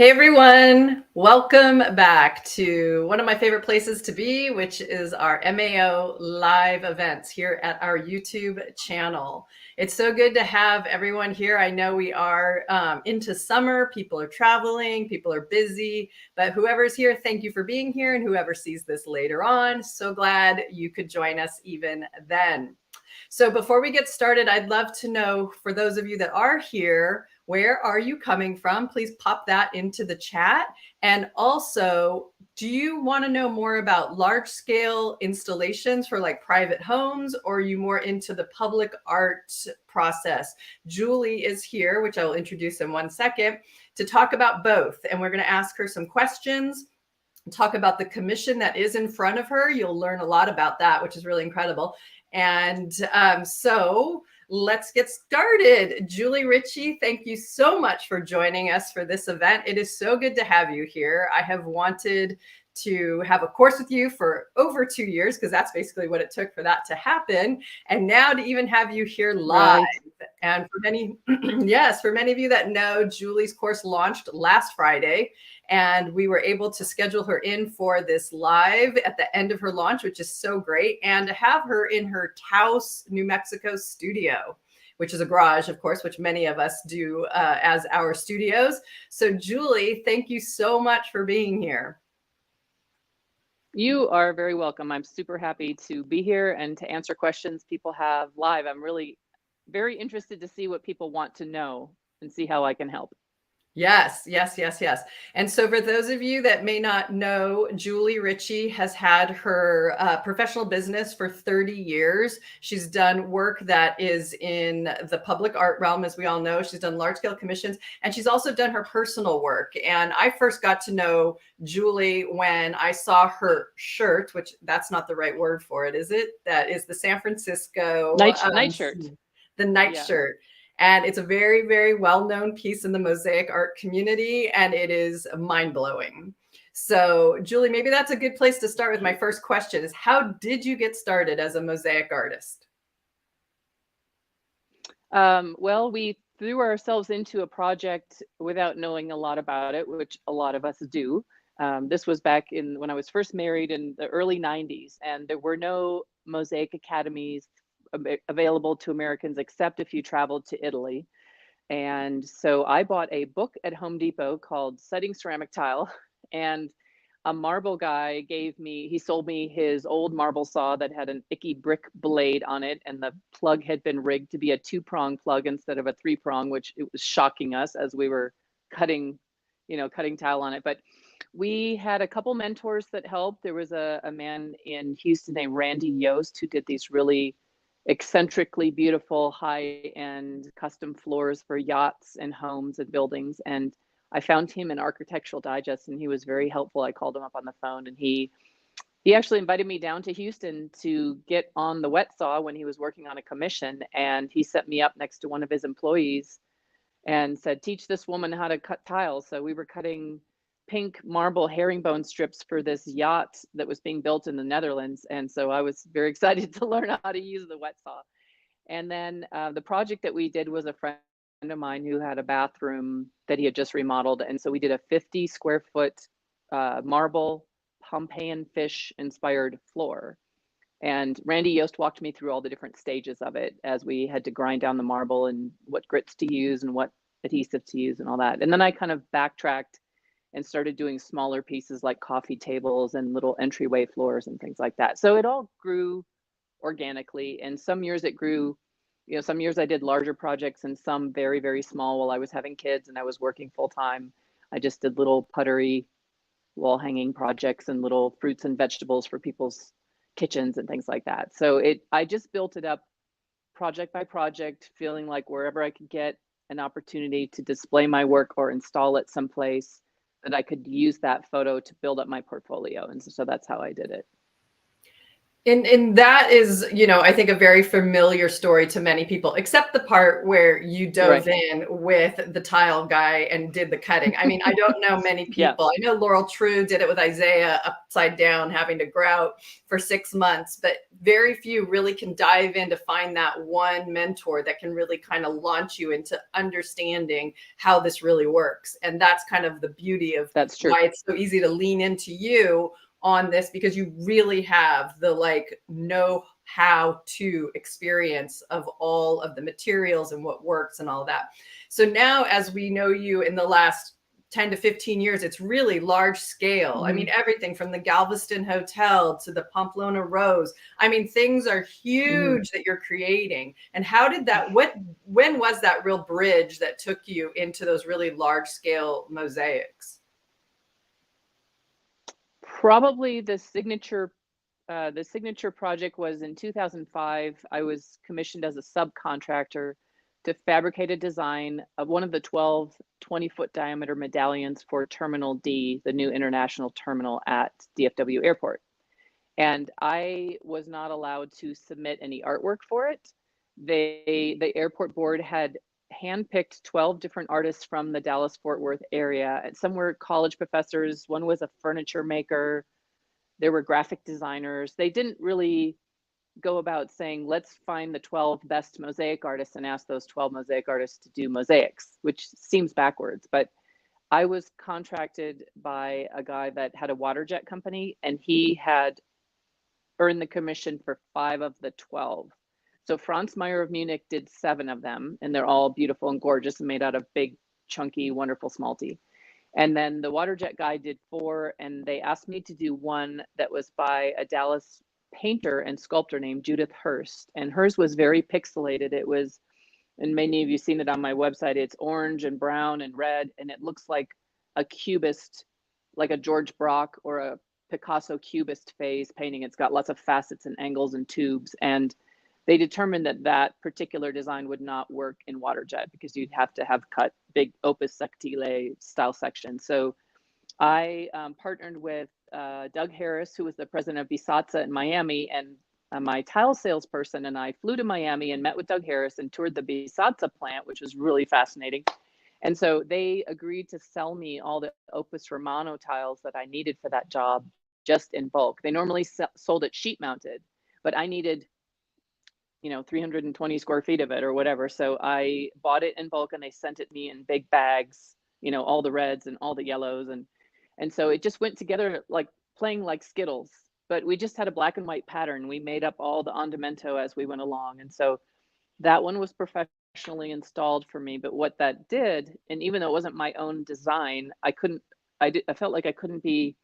Hey everyone, welcome back to one of my favorite places to be, which is our MAO live events here at our YouTube channel. It's so good to have everyone here. I know we are into summer, people are traveling, people are busy, but whoever's here, thank you for being here, and whoever sees this later on, so glad you could join us even then. So before we get started, I'd love to know, for those of you that are here, where are you coming from? Please pop that into the chat. And also, do you want to know more about large scale installations for like private homes, or are you more into the public art process? Julie is here, which I will introduce in 1 second, to talk about both. And we're going to ask her some questions, talk about the commission that is in front of her. You'll learn a lot about that, which is really incredible. And so let's get started. Julie Richey, thank you so much for joining us for this event. It is so good to have you here. I have wanted to have a course with you for over 2 years, because that's basically what it took for that to happen. And now to even have you here live. Right. And for many, yes, for many of you that know, Julie's course launched last Friday, and we were able to schedule her in for this live at the end of her launch, which is so great. And to have her in her Taos, New Mexico studio, which is a garage, of course, which many of us do as our studios. So Julie, thank you so much for being here. You are very welcome. I'm super happy to be here and to answer questions people have live. I'm really very interested to see what people want to know and see how I can help. Yes, yes, yes, yes. And so for those of you that may not know, Julie Richey has had her professional business for 30 years. She's done work that is in the public art realm, as we all know. She's done large scale commissions, and she's also done her personal work. And I first got to know Julie when I saw her shirt, which that's not the right word for it, is it? That is the San Francisco night shirt. The night shirt. And it's a very, very well-known piece in the mosaic art community, and it is mind-blowing. So Julie, maybe that's a good place to start with my first question is, how did you get started as a mosaic artist? Well, we threw ourselves into a project without knowing a lot about it, which a lot of us do. This was back when I was first married in the early 90s, and there were no mosaic academies available to Americans except if you traveled to Italy. And so I bought a book at Home Depot called Setting Ceramic Tile, and a marble guy he sold me his old marble saw that had an icky brick blade on it, and the plug had been rigged to be a 2-prong plug instead of a 3-prong, which it was shocking us as we were cutting tile on it. But we had a couple mentors that helped. There was a man in Houston named Randy Yost who did these really eccentrically beautiful high-end custom floors for yachts and homes and buildings. And I found him in Architectural Digest, and he was very helpful. I called him up on the phone, and he actually invited me down to Houston to get on the wet saw when he was working on a commission. And he set me up next to one of his employees and said, teach this woman how to cut tiles. So we were cutting pink marble herringbone strips for this yacht that was being built in the Netherlands. And so I was very excited to learn how to use the wet saw. And then the project that we did was a friend of mine who had a bathroom that he had just remodeled. And so we did a 50 square foot marble Pompeian fish inspired floor. And Randy Yost walked me through all the different stages of it as we had to grind down the marble and what grits to use and what adhesive to use and all that. And then I kind of backtracked and started doing smaller pieces like coffee tables and little entryway floors and things like that. So it all grew organically. And some years it grew, some years I did larger projects and some very, very small while I was having kids and I was working full time. I just did little puttery wall hanging projects and little fruits and vegetables for people's kitchens and things like that. So I just built it up project by project, feeling like wherever I could get an opportunity to display my work or install it someplace, that I could use that photo to build up my portfolio. And so that's how I did it. And that is, I think a very familiar story to many people, except the part where you dove Right. in with the tile guy and did the cutting. I mean, I don't know many Yeah. people. I know Laurel True did it with Isaiah upside down, having to grout for 6 months, but very few really can dive in to find that one mentor that can really kind of launch you into understanding how this really works. And that's kind of the beauty of That's true. why it's so easy to lean into you on this, because you really have the know how to experience of all of the materials and what works and all that. So now, as we know you in the last 10 to 15 years, it's really large scale. I mean, everything from the Galveston Hotel to the Pamplona Rose. I mean, things are huge that you're creating. And how did that, when was that real bridge that took you into those really large scale mosaics? Probably the signature project was in 2005. I was commissioned as a subcontractor to fabricate a design of one of the 12 20-foot diameter medallions for Terminal D, the new international terminal at DFW Airport. And I was not allowed to submit any artwork for it. The airport board had handpicked 12 different artists from the Dallas Fort Worth area. And some were college professors, one was a furniture maker, there were graphic designers. They didn't really go about saying, let's find the 12 best mosaic artists and ask those 12 mosaic artists to do mosaics, which seems backwards. But I was contracted by a guy that had a water jet company, and he had earned the commission for 5 of the 12. So Franz Meyer of Munich did 7 of them, and they're all beautiful and gorgeous and made out of big, chunky, wonderful smalty. And then the water jet guy did 4, and they asked me to do one that was by a Dallas painter and sculptor named Judith Hurst. And hers was very pixelated. It was, and many of you seen it on my website, it's orange and brown and red, and it looks like a cubist, like a George Braque or a Picasso cubist phase painting. It's got lots of facets and angles and tubes. And they determined that that particular design would not work in water jet because you'd have to have cut big opus sectile style sections. So I partnered with Doug Harris, who was the president of Bisazza in Miami, and my tile salesperson and I flew to Miami and met with Doug Harris and toured the Bisazza plant, which was really fascinating. And so they agreed to sell me all the Opus Romano tiles that I needed for that job just in bulk. They normally sold it sheet mounted, but I needed 320 square feet of it or whatever. So I bought it in bulk and they sent it me in big bags, all the reds and all the yellows. And so it just went together like playing like Skittles, but we just had a black and white pattern. We made up all the ondimento as we went along. And so that one was professionally installed for me. But what that did, and even though it wasn't my own design, I felt like I couldn't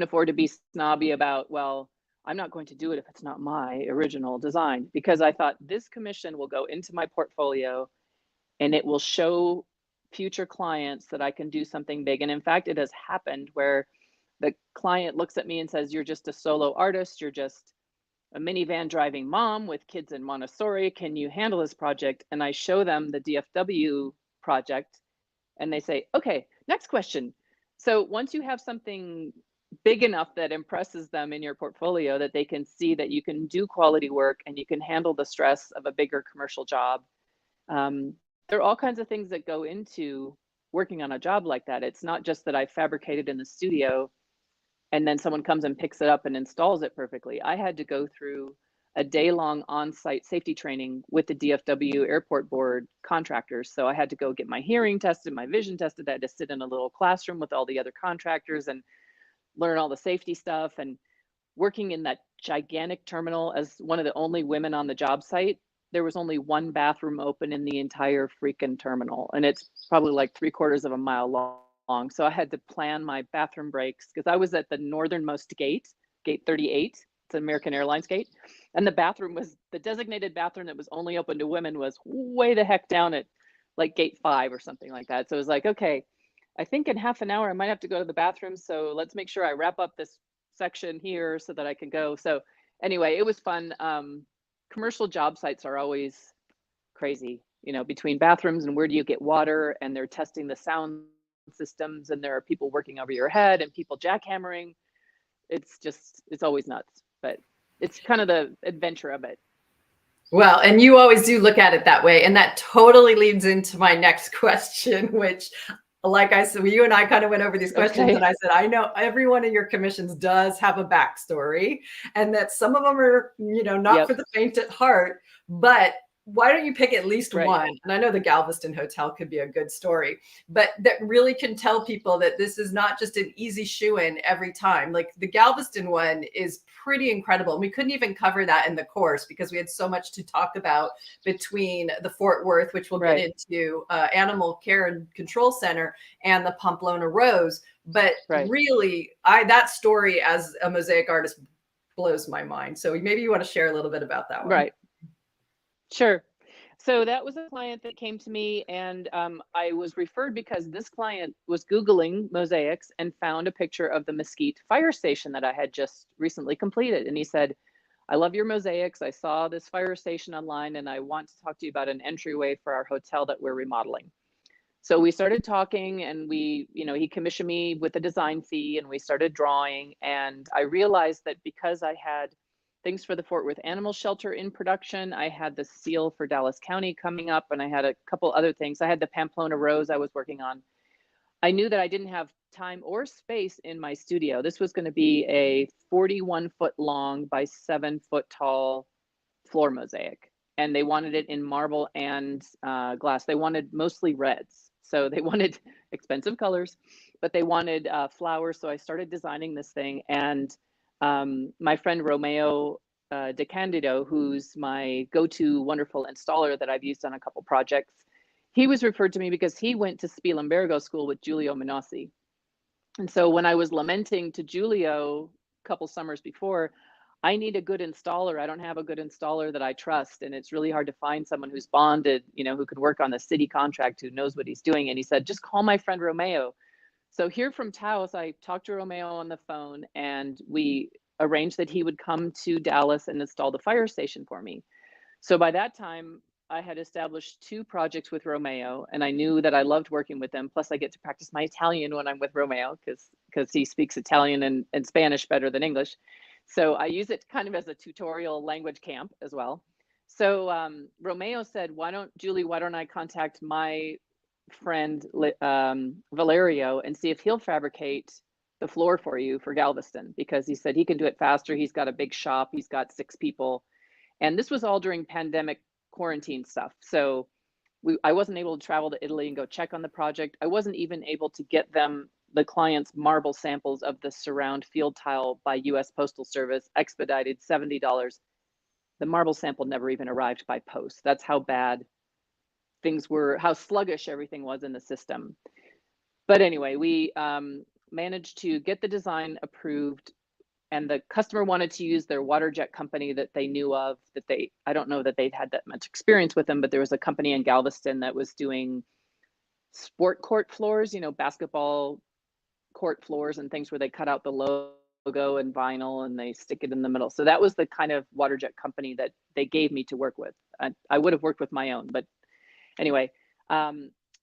afford to be snobby about, well, I'm not going to do it if it's not my original design, because I thought this commission will go into my portfolio and it will show future clients that I can do something big. And in fact, it has happened where the client looks at me and says, you're just a solo artist. You're just a minivan driving mom with kids in Montessori. Can you handle this project? And I show them the DFW project and they say, okay, next question. So once you have something big enough that impresses them in your portfolio, that they can see that you can do quality work and you can handle the stress of a bigger commercial job. There are all kinds of things that go into working on a job like that. It's not just that I fabricated in the studio and then someone comes and picks it up and installs it perfectly. I had to go through a day-long on-site safety training with the DFW Airport Board contractors. So I had to go get my hearing tested, my vision tested. I had to sit in a little classroom with all the other contractors and learn all the safety stuff. And working in that gigantic terminal as one of the only women on the job site, there was only one bathroom open in the entire freaking terminal. And it's probably like 3/4 of a mile long. So I had to plan my bathroom breaks because I was at the northernmost gate, gate 38. It's an American Airlines gate. And the bathroom was the designated bathroom that was only open to women was way the heck down at like gate 5 or something like that. So it was like, okay, I think in half an hour I might have to go to the bathroom. So let's make sure I wrap up this section here so that I can go. So anyway, it was fun. Commercial job sites are always crazy, between bathrooms and where do you get water, and they're testing the sound systems, and there are people working over your head and people jackhammering. It's always nuts. But it's kind of the adventure of it. Well, and you always do look at it that way. And that totally leads into my next question, which, like I said, you and I kind of went over these questions, Okay. and I said, I know every one of your commissions does have a backstory, and that some of them are, not Yep. for the faint at heart, but why don't you pick at least Right. one? And I know the Galveston Hotel could be a good story, but that really can tell people that this is not just an easy shoe-in every time. Like the Galveston one is pretty incredible. And we couldn't even cover that in the course because we had so much to talk about between the Fort Worth, which we'll get into, Animal Care and Control Center, and the Pamplona Rose. But really, that story as a mosaic artist blows my mind. So maybe you want to share a little bit about that one. Right. Sure. So that was a client that came to me, and I was referred because this client was Googling mosaics and found a picture of the Mesquite fire station that I had just recently completed. And he said, I love your mosaics. I saw this fire station online, and I want to talk to you about an entryway for our hotel that we're remodeling. So we started talking, and he commissioned me with a design fee, and we started drawing. And I realized that because I had things for the Fort Worth Animal Shelter in production, I had the seal for Dallas County coming up, and I had a couple other things. I had the Pamplona Rose I was working on. I knew that I didn't have time or space in my studio. This was going to be a 41-foot long by 7-foot tall floor mosaic, and they wanted it in marble and glass. They wanted mostly reds, so they wanted expensive colors, but they wanted flowers. So I started designing this thing, and my friend Romeo De Candido, who's my go-to wonderful installer that I've used on a couple projects, he was referred to me because he went to Spielenbergo school with Giulio Minossi. And so when I was lamenting to Giulio a couple summers before, I need a good installer. I don't have a good installer that I trust. And it's really hard to find someone who's bonded, who could work on the city contract, who knows what he's doing. And he said, just call my friend Romeo. So here from Taos, I talked to Romeo on the phone, and we arranged that he would come to Dallas and install the fire station for me. So by that time, I had established 2 projects with Romeo, and I knew that I loved working with them. Plus, I get to practice my Italian when I'm with Romeo because he speaks Italian and Spanish better than English. So I use it kind of as a tutorial language camp as well. So Romeo said, Julie, why don't I contact my friend Valerio and see if he'll fabricate the floor for you for Galveston, because he said he can do it faster. He's got a big shop. He's got 6 people. And this was all during pandemic quarantine stuff. So I wasn't able to travel to Italy and go check on the project. I wasn't even able to get them the client's marble samples of the surround field tile by US Postal Service, expedited $70. The marble sample never even arrived by post. That's how bad things were, how sluggish everything was in the system. But anyway, we managed to get the design approved, and the customer wanted to use their water jet company that they knew of, I don't know that they'd had that much experience with them, but there was a company in Galveston that was doing sport court floors, basketball court floors and things where they cut out the logo and vinyl and they stick it in the middle. So that was the kind of water jet company that they gave me to work with. I would have worked with my own, but anyway,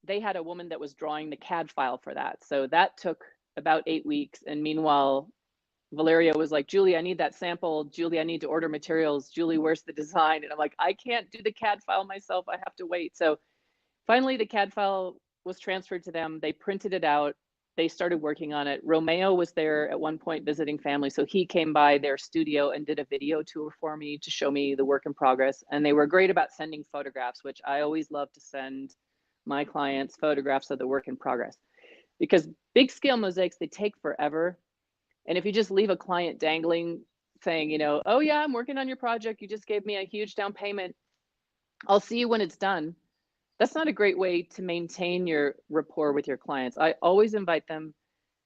they had a woman that was drawing the CAD file for that. So that took about 8 weeks. And meanwhile, Valeria was like, Julie, I need that sample. Julie, I need to order materials. Julie, where's the design? And I'm like, I can't do the CAD file myself. I have to wait. So finally, the CAD file was transferred to them. They printed it out. They started working on it. Romeo was there at one point visiting family. So he came by their studio and did a video tour for me to show me the work in progress. And they were great about sending photographs, which I always love to send my clients photographs of the work in progress, because big scale mosaics, they take forever. And if you just leave a client dangling saying, oh yeah, I'm working on your project, you just gave me a huge down payment, I'll see you when it's done, that's not a great way to maintain your rapport with your clients. I always invite them,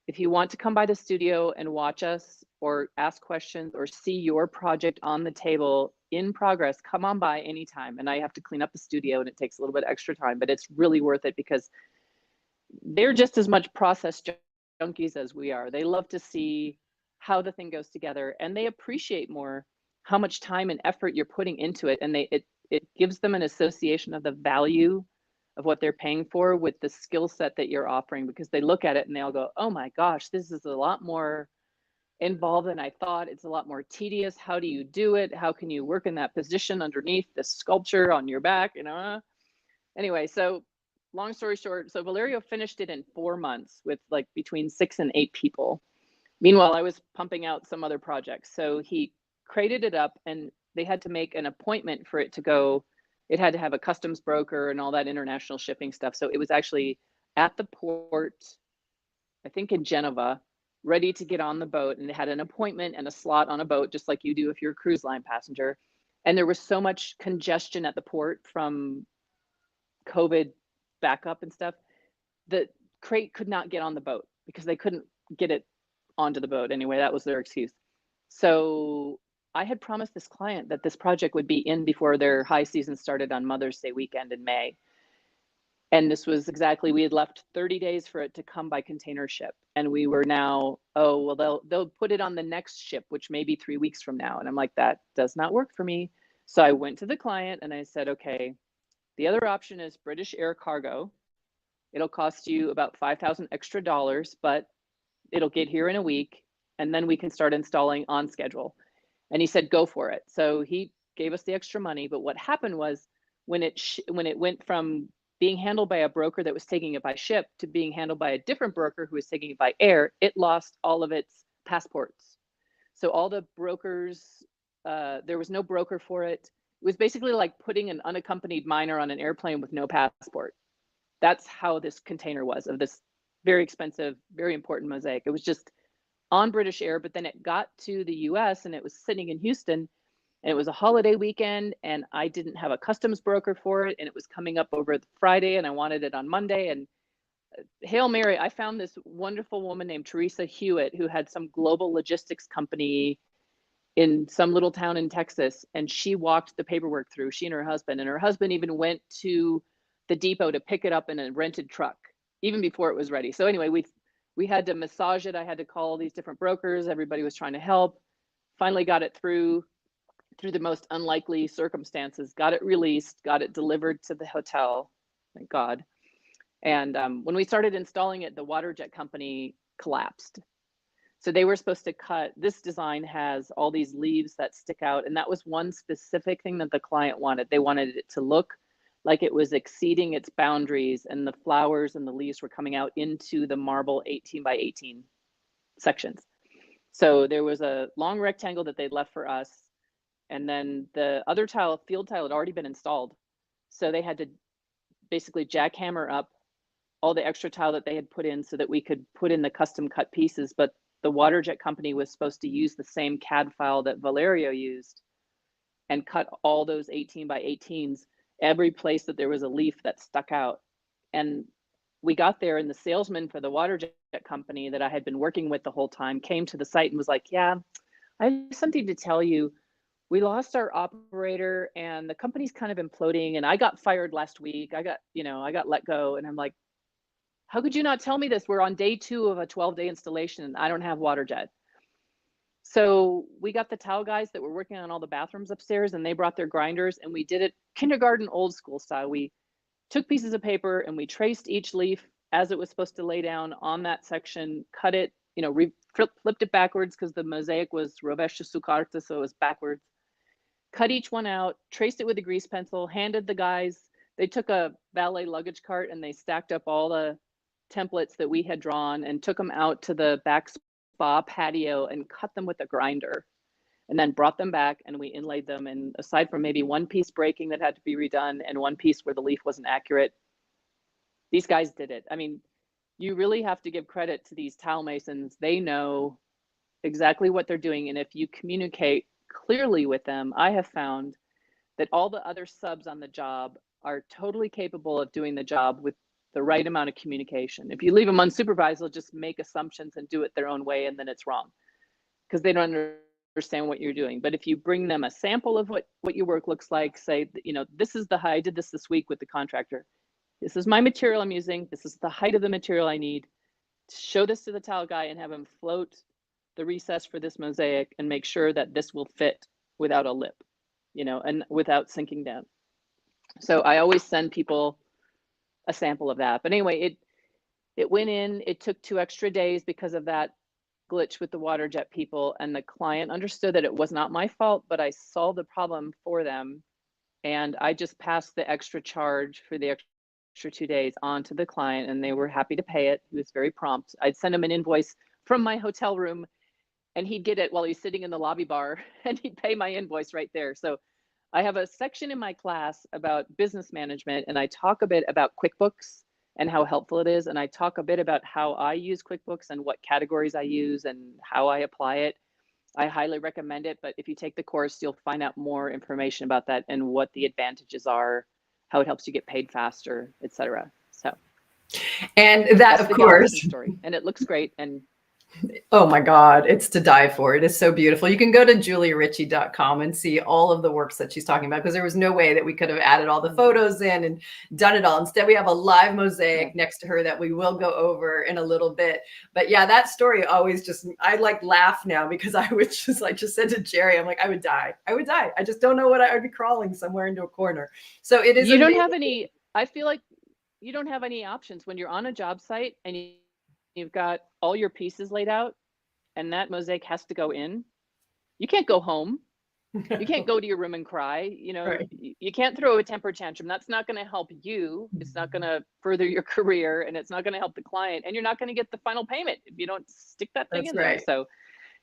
if you want to come by the studio and watch us or ask questions or see your project on the table in progress, come on by anytime. And I have to clean up the studio and it takes a little bit extra time, but it's really worth it because they're just as much process junkies as we are. They love to see how the thing goes together, and they appreciate more how much time and effort you're putting into it. And it gives them an association of the value of what they're paying for with the skill set that you're offering, because they look at it and they all go, oh my gosh, this is a lot more involved than I thought. It's a lot more tedious. How do you do it? How can you work in that position underneath this sculpture on your back? Anyway, so long story short, so Valerio finished it in 4 months with like between 6 and 8 people. Meanwhile, I was pumping out some other projects. So he crated it up, and they had to make an appointment for it to go. It had to have a customs broker and all that international shipping stuff. So it was actually at the port, I think in Geneva, ready to get on the boat, and it had an appointment and a slot on a boat, just like you do if you're a cruise line passenger. And there was so much congestion at the port from COVID backup and stuff, the crate could not get on the boat because they couldn't get it onto the boat. Anyway, that was their excuse. So I had promised this client that this project would be in before their high season started on Mother's Day weekend in May. And this was exactly, we had left 30 days for it to come by container ship. And we were now, oh, well, they'll put it on the next ship, which may be 3 weeks from now. And I'm like, that does not work for me. So I went to the client and I said, okay, the other option is British Air Cargo. It'll cost you about $5,000 extra, but it'll get here in a week, and then we can start installing on schedule. And he said, go for it. So he gave us the extra money. But what happened was when it went from being handled by a broker that was taking it by ship to being handled by a different broker who was taking it by air, it lost all of its passports. So all the brokers, there was no broker for it. It was basically like putting an unaccompanied minor on an airplane with no passport. That's how this container was, of this very expensive, very important mosaic. It was just on British Air, but then it got to the US and it was sitting in Houston, and it was a holiday weekend, and I didn't have a customs broker for it, and it was coming up over Friday, and I wanted it on Monday. And Hail Mary, I found this wonderful woman named Teresa Hewitt, who had some global logistics company in some little town in Texas, and she walked the paperwork through, she and her husband even went to the depot to pick it up in a rented truck, even before it was ready. So anyway, we had to massage it. I had to call these different brokers. Everybody was trying to help. Finally got it through the most unlikely circumstances, got it released, got it delivered to the hotel, thank God. And when we started installing it, the water jet company collapsed. So they were supposed to cut, this design has all these leaves that stick out. And that was one specific thing that the client wanted. They wanted it to look like it was exceeding its boundaries, and the flowers and the leaves were coming out into the marble 18 by 18 sections. So there was a long rectangle that they'd left for us. And then the other tile, field tile, had already been installed. So they had to basically jackhammer up all the extra tile that they had put in so that we could put in the custom cut pieces. But the water jet company was supposed to use the same CAD file that Valerio used and cut all those 18 by 18s, every place that there was a leaf that stuck out. And we got there, and the salesman for the water jet company that I had been working with the whole time came to the site and was like, yeah, I have something to tell you. We lost our operator and the company's kind of imploding, and I got fired last week. I got let go. And I'm like, how could you not tell me this? We're on day 2 of a 12-day installation and I don't have water jet. So we got the towel guys that were working on all the bathrooms upstairs, and they brought their grinders, and we did it kindergarten old school style. We took pieces of paper and we traced each leaf as it was supposed to lay down on that section, cut it, flipped it backwards because the mosaic was rovescio su carta, so it was backwards. Cut each one out, traced it with a grease pencil, handed the guys. They took a valet luggage cart and they stacked up all the templates that we had drawn and took them out to the back spa patio and cut them with a grinder, and then brought them back and we inlaid them. And aside from maybe one piece breaking that had to be redone and one piece where the leaf wasn't accurate, these guys did it. I mean, you really have to give credit to these tile masons. They know exactly what they're doing. And if you communicate clearly with them, I have found that all the other subs on the job are totally capable of doing the job with the right amount of communication. If you leave them unsupervised, they'll just make assumptions and do it their own way, and then it's wrong because they don't understand what you're doing. But if you bring them a sample of what your work looks like, say, this is the height, I did this week with the contractor. This is my material I'm using. This is the height of the material I need. Show this to the tile guy and have him float the recess for this mosaic and make sure that this will fit without a lip, and without sinking down. So I always send people a sample of that. But anyway, it went in. It took 2 extra days because of that glitch with the water jet people, and the client understood that it was not my fault, but I solved the problem for them. And I just passed the extra charge for the extra 2 days on to the client, and they were happy to pay it. He was very prompt. I'd send him an invoice from my hotel room, and he'd get it while he's sitting in the lobby bar, and he'd pay my invoice right there. So I have a section in my class about business management, and I talk a bit about QuickBooks and how helpful it is. And I talk a bit about how I use QuickBooks and what categories I use and how I apply it. I highly recommend it, but if you take the course, you'll find out more information about that and what the advantages are, how it helps you get paid faster, etc. So, and that, that's of the course, Galveston story, and it looks great. And oh my God, it's to die for. It is so beautiful. You can go to juliericey.com and see all of the works that she's talking about, because there was no way that we could have added all the photos in and done it all. Instead, we have a live mosaic next to her that we will go over in a little bit. But yeah, that story always just, I like laugh now, because I would just, I just said to Jerry, I'm like, I would die. I would die. I just don't know what I would be crawling somewhere into a corner. So it is. You don't have any, I feel like you don't have any options when you're on a job site and you've got all your pieces laid out and that mosaic has to go in. You can't go home. You can't go to your room and cry. You know, Right. you can't throw a temper tantrum. That's not going to help you. It's not going to further your career, and it's not going to help the client, and you're not going to get the final payment if you don't stick that thing That's in right. there. So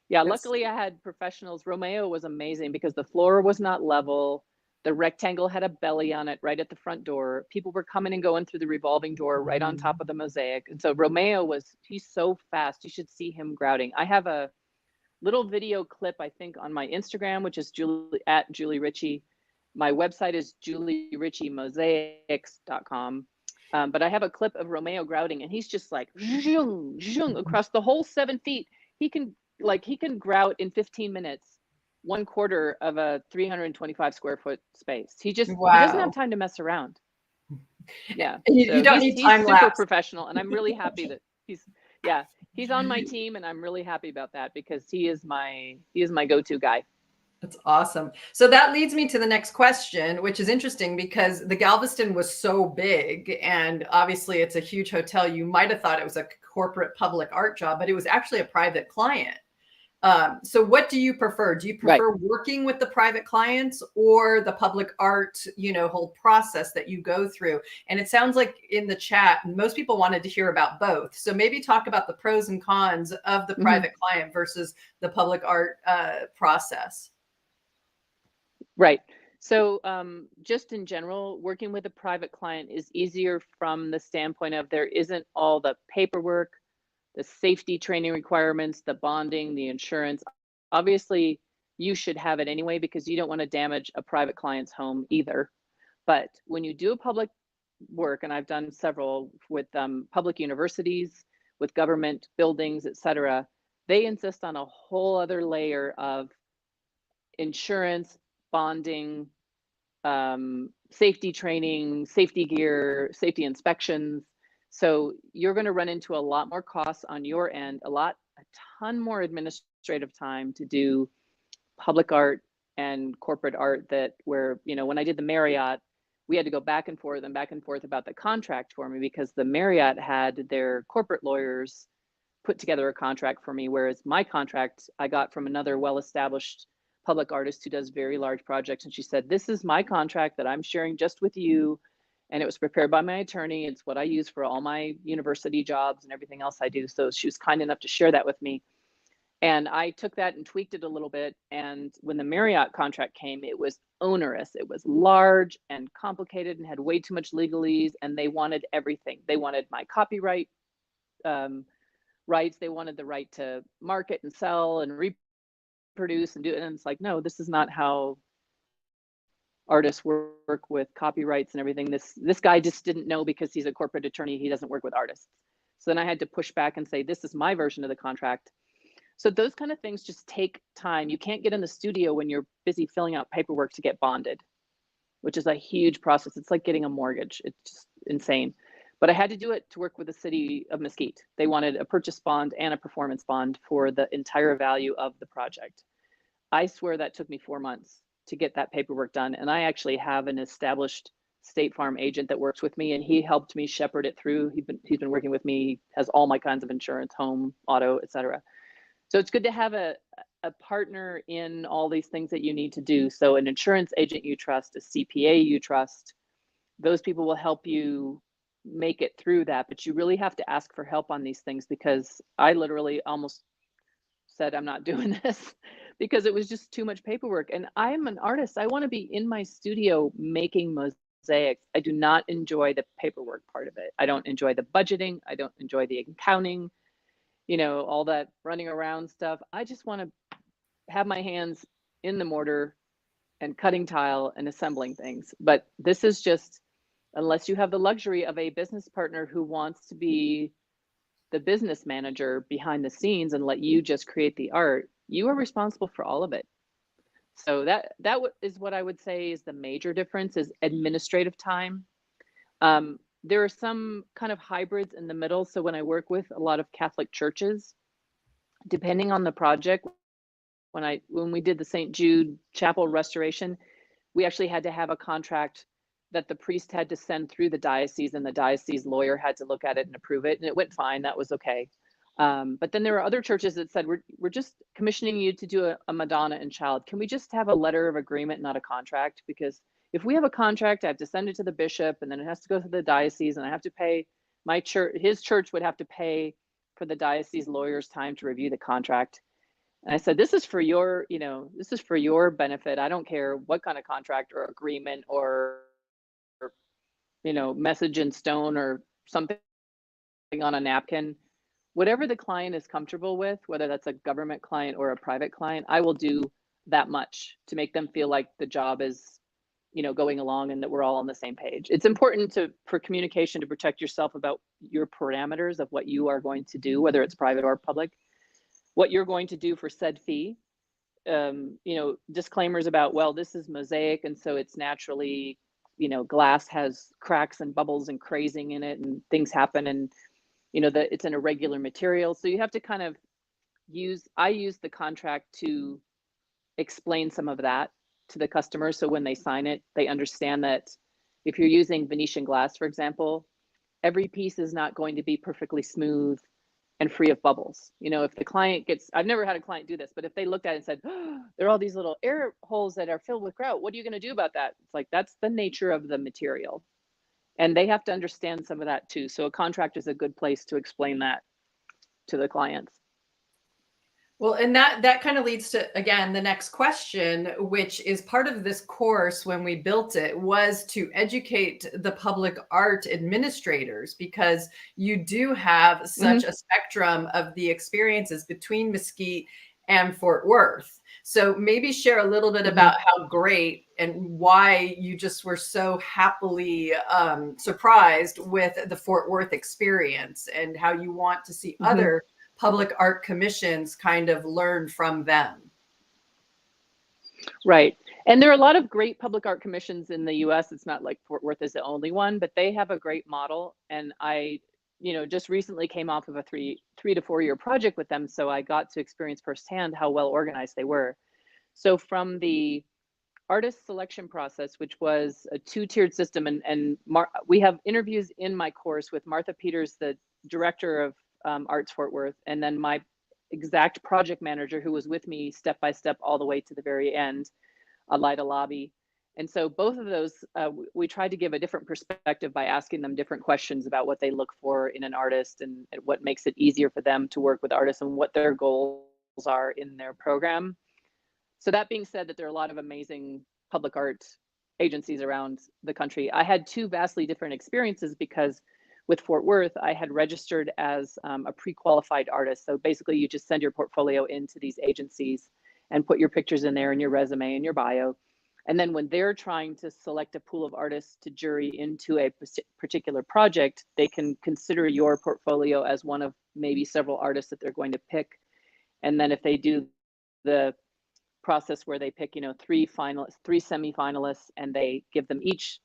yeah, That's... luckily I had professionals. Romeo was amazing because the floor was not level. The rectangle had a belly on it right at the front door. People were coming and going through the revolving door right on top of the mosaic. And so Romeo he's so fast. You should see him grouting. I have a little video clip, I think, on my Instagram, which is at Julie Richey. My website is juliericceymosaics.com. But I have a clip of Romeo grouting, and he's just like zhung, zhung, across the whole 7 feet. He can grout in 15 minutes 1/4 of a 325 square foot space. He doesn't have time to mess around. Yeah. You don't need he's time super lapse. professional, and I'm really happy that he's on my team, and I'm really happy about that because he is my go-to guy. That's awesome. So that leads me to the next question, which is interesting because the Galveston was so big, and obviously it's a huge hotel. You might have thought it was a corporate public art job, but it was actually a private client. So what do you prefer? Do you prefer working with the private clients or the public art, whole process that you go through? And it sounds like in the chat, most people wanted to hear about both. So maybe talk about the pros and cons of the private client versus the public art process. Right. So just in general, working with a private client is easier from the standpoint of there isn't all the paperwork, the safety training requirements, the bonding, the insurance. Obviously, you should have it anyway because you don't want to damage a private client's home either. But when you do a public work, and I've done several with public universities, with government buildings, etc., they insist on a whole other layer of insurance, bonding, safety training, safety gear, safety inspections. So you're going to run into a lot more costs on your end, a ton more administrative time to do public art and corporate art where, when I did the Marriott, we had to go back and forth about the contract for me because the Marriott had their corporate lawyers put together a contract for me, whereas my contract I got from another well-established public artist who does very large projects. And she said, this is my contract that I'm sharing just with you. And it was prepared by my attorney. It's what I use for all my university jobs and everything else I do. So she was kind enough to share that with me. And I took that and tweaked it a little bit. And when the Marriott contract came, it was onerous. It was large and complicated and had way too much legalese. And they wanted everything. They wanted my copyright rights. They wanted the right to market and sell and reproduce and do it. And it's like, no, this is not how artists work with copyrights and everything. This guy just didn't know because he's a corporate attorney. He doesn't work with artists. So then I had to push back and say, this is my version of the contract. So those kind of things just take time. You can't get in the studio when you're busy filling out paperwork to get bonded, which is a huge process. It's like getting a mortgage. It's just insane. But I had to do it to work with the city of Mesquite. They wanted a purchase bond and a performance bond for the entire value of the project. I swear that took me 4 months to get that paperwork done. And I actually have an established State Farm agent that works with me, and he helped me shepherd it through. He's been working with me, has all my kinds of insurance, home, auto, etc. So it's good to have a partner in all these things that you need to do. So an insurance agent you trust, a CPA you trust, those people will help you make it through that. But you really have to ask for help on these things, because I literally almost said, I'm not doing this because it was just too much paperwork. And I'm an artist. I want to be in my studio making mosaics. I do not enjoy the paperwork part of it. I don't enjoy the budgeting. I don't enjoy the accounting, all that running around stuff. I just want to have my hands in the mortar and cutting tile and assembling things. But this is just, unless you have the luxury of a business partner who wants to be the business manager behind the scenes and let you just create the art, you are responsible for all of it. So that is what I would say is the major difference, is administrative time. There are some kind of hybrids in the middle. So when I work with a lot of Catholic churches, depending on the project, when we did the St. Jude Chapel restoration, we actually had to have a contract that the priest had to send through the diocese, and the diocese lawyer had to look at it and approve it, and it went fine. That was okay. But then there are other churches that said, we're just commissioning you to do a Madonna and Child. Can we just have a letter of agreement, not a contract? Because if we have a contract, I have to send it to the bishop, and then it has to go to the diocese, and I have to pay my church, his church would have to pay for the diocese lawyer's time to review the contract. And I said, this is for your, this is for your benefit. I don't care what kind of contract or agreement or, message in stone or something on a napkin. Whatever the client is comfortable with, whether that's a government client or a private client, I will do that much to make them feel like the job is, going along and that we're all on the same page. It's important for communication to protect yourself about your parameters of what you are going to do, whether it's private or public, what you're going to do for said fee. Disclaimers about, well, this is mosaic, and so it's naturally, glass has cracks and bubbles and crazing in it, and things happen, and that it's an irregular material. So you have to kind of I use the contract to explain some of that to the customer, so when they sign it, they understand that if you're using Venetian glass, for example, every piece is not going to be perfectly smooth and free of bubbles. If the client I've never had a client do this, but if they looked at it and said, oh, there are all these little air holes that are filled with grout, what are you going to do about that? It's like, that's the nature of the material. And they have to understand some of that too. So a contract is a good place to explain that to the clients. Well, and that kind of leads to, again, the next question, which is part of this course when we built it, was to educate the public art administrators, because you do have such a spectrum of the experiences between Mesquite and Fort Worth. So maybe share a little bit about how great and why you just were so happily surprised with the Fort Worth experience, and how you want to see other public art commissions kind of learn from them. Right. And there are a lot of great public art commissions in the US. It's not like Fort Worth is the only one, but they have a great model. And I, just recently came off of a three to 4 year project with them. So I got to experience firsthand how well organized they were. So from the artist selection process, which was a 2-tiered system, and we have interviews in my course with Martha Peters, the director of Arts Fort Worth, and then my exact project manager who was with me step by step all the way to the very end, Lida Lobby. And so both of those, we tried to give a different perspective by asking them different questions about what they look for in an artist, and what makes it easier for them to work with artists, and what their goals are in their program. So that being said, that there are a lot of amazing public art agencies around the country. I had 2 vastly different experiences, because with Fort Worth, I had registered as a pre-qualified artist. So basically you just send your portfolio into these agencies and put your pictures in there and your resume and your bio. And then when they're trying to select a pool of artists to jury into a particular project, they can consider your portfolio as one of maybe several artists that they're going to pick. And then if they do the process where they pick, 3 semi-finalists, and they give them each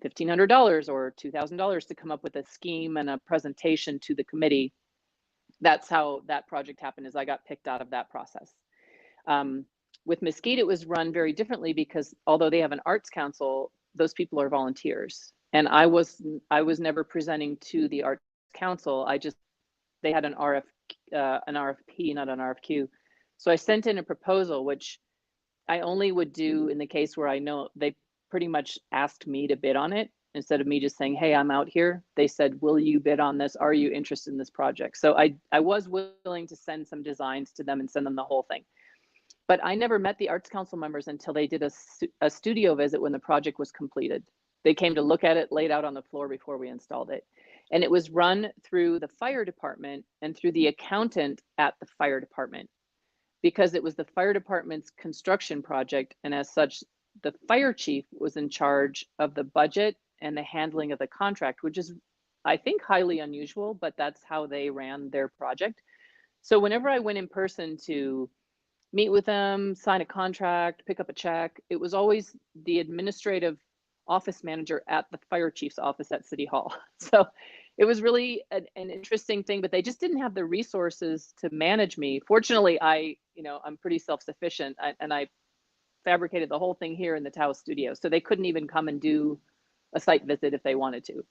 $1,500 or $2,000 to come up with a scheme and a presentation to the committee. That's how that project happened, is I got picked out of that process. With Mesquite, it was run very differently, because although they have an arts council, those people are volunteers. And I was never presenting to the arts council. They had an an RFP, not an RFQ. So I sent in a proposal, which I only would do in the case where I know they pretty much asked me to bid on it. Instead of me just saying, hey, I'm out here, they said, will you bid on this? Are you interested in this project? So I was willing to send some designs to them and send them the whole thing. But I never met the Arts Council members until they did a studio visit when the project was completed. They came to look at it laid out on the floor before we installed it. And it was run through the fire department and through the accountant at the fire department, because it was the fire department's construction project. And as such, the fire chief was in charge of the budget and the handling of the contract, which is, I think, highly unusual, but that's how they ran their project. So whenever I went in person to meet with them, sign a contract, pick up a check, it was always the administrative office manager at the fire chief's office at City Hall. So it was really an interesting thing, but they just didn't have the resources to manage me. Fortunately, I'm pretty self-sufficient, and I fabricated the whole thing here in the Taos studio. So they couldn't even come and do a site visit if they wanted to.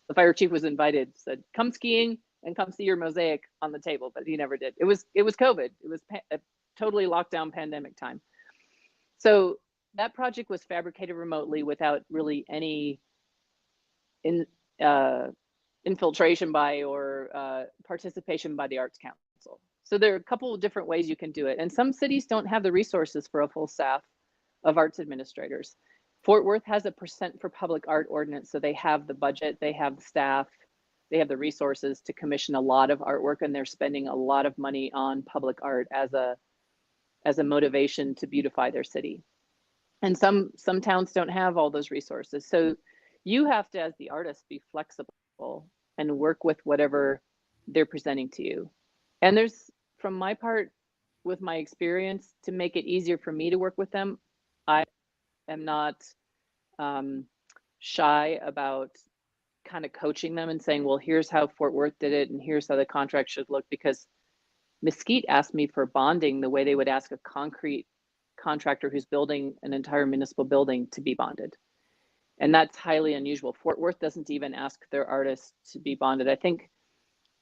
The fire chief was invited, said, come skiing and come see your mosaic on the table, but he never did. It was COVID. It was a totally lockdown pandemic time. So that project was fabricated remotely without really any infiltration by or participation by the Arts Council. So there are a couple of different ways you can do it. And some cities don't have the resources for a full staff of arts administrators. Fort Worth has a % for public art ordinance. So they have the budget, they have the staff, they have the resources to commission a lot of artwork, and they're spending a lot of money on public art as a motivation to beautify their city. And some towns don't have all those resources. So you have to, as the artist, be flexible and work with whatever they're presenting to you. And there's, from my part, with my experience, to make it easier for me to work with them, I am not shy about kind of coaching them and saying, well, here's how Fort Worth did it, and here's how the contract should look. Because Mesquite asked me for bonding the way they would ask a concrete contractor who's building an entire municipal building to be bonded. And that's highly unusual. Fort Worth doesn't even ask their artists to be bonded. I think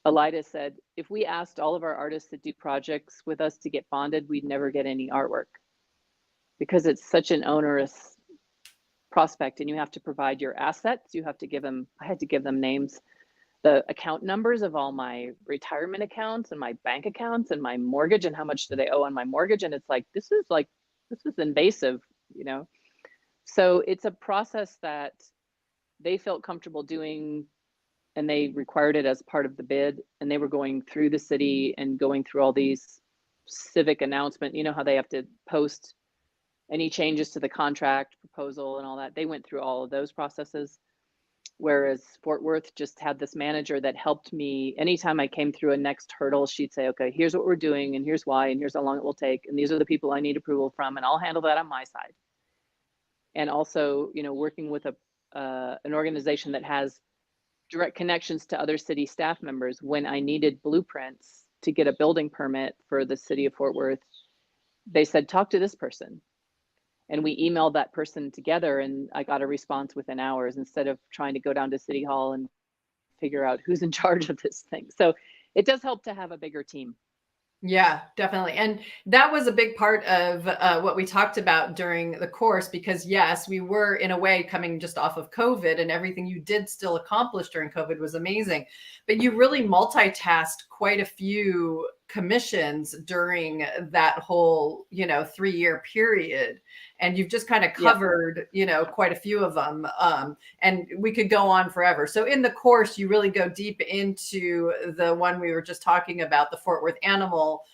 Elida said, if we asked all of our artists to do projects with us to get bonded, we'd never get any artwork, because it's such an onerous prospect, and you have to provide your assets. You have to give them, I had to give them names, the account numbers of all my retirement accounts and my bank accounts and my mortgage, and how much do they owe on my mortgage. And it's like, this is invasive, So it's a process that they felt comfortable doing, and they required it as part of the bid. And they were going through the city and going through all these civic announcement, how they have to post any changes to the contract proposal and all that. They went through all of those processes. Whereas Fort Worth just had this manager that helped me. Anytime I came through a next hurdle, she'd say, okay, here's what we're doing, and here's why, and here's how long it will take, and these are the people I need approval from, and I'll handle that on my side. And also, working with an organization that has direct connections to other city staff members. When I needed blueprints to get a building permit for the city of Fort Worth, they said, talk to this person. And we emailed that person together, and I got a response within hours, instead of trying to go down to City Hall and figure out who's in charge of this thing. So it does help to have a bigger team. Yeah, definitely. And that was a big part of what we talked about during the course, because yes, we were in a way coming just off of COVID, and everything you did still accomplish during COVID was amazing. But you really multitasked quite a few commissions during that whole, 3-year period. And you've just kind of covered, quite a few of them. And we could go on forever. So in the course, you really go deep into the one we were just talking about, the Fort Worth Animal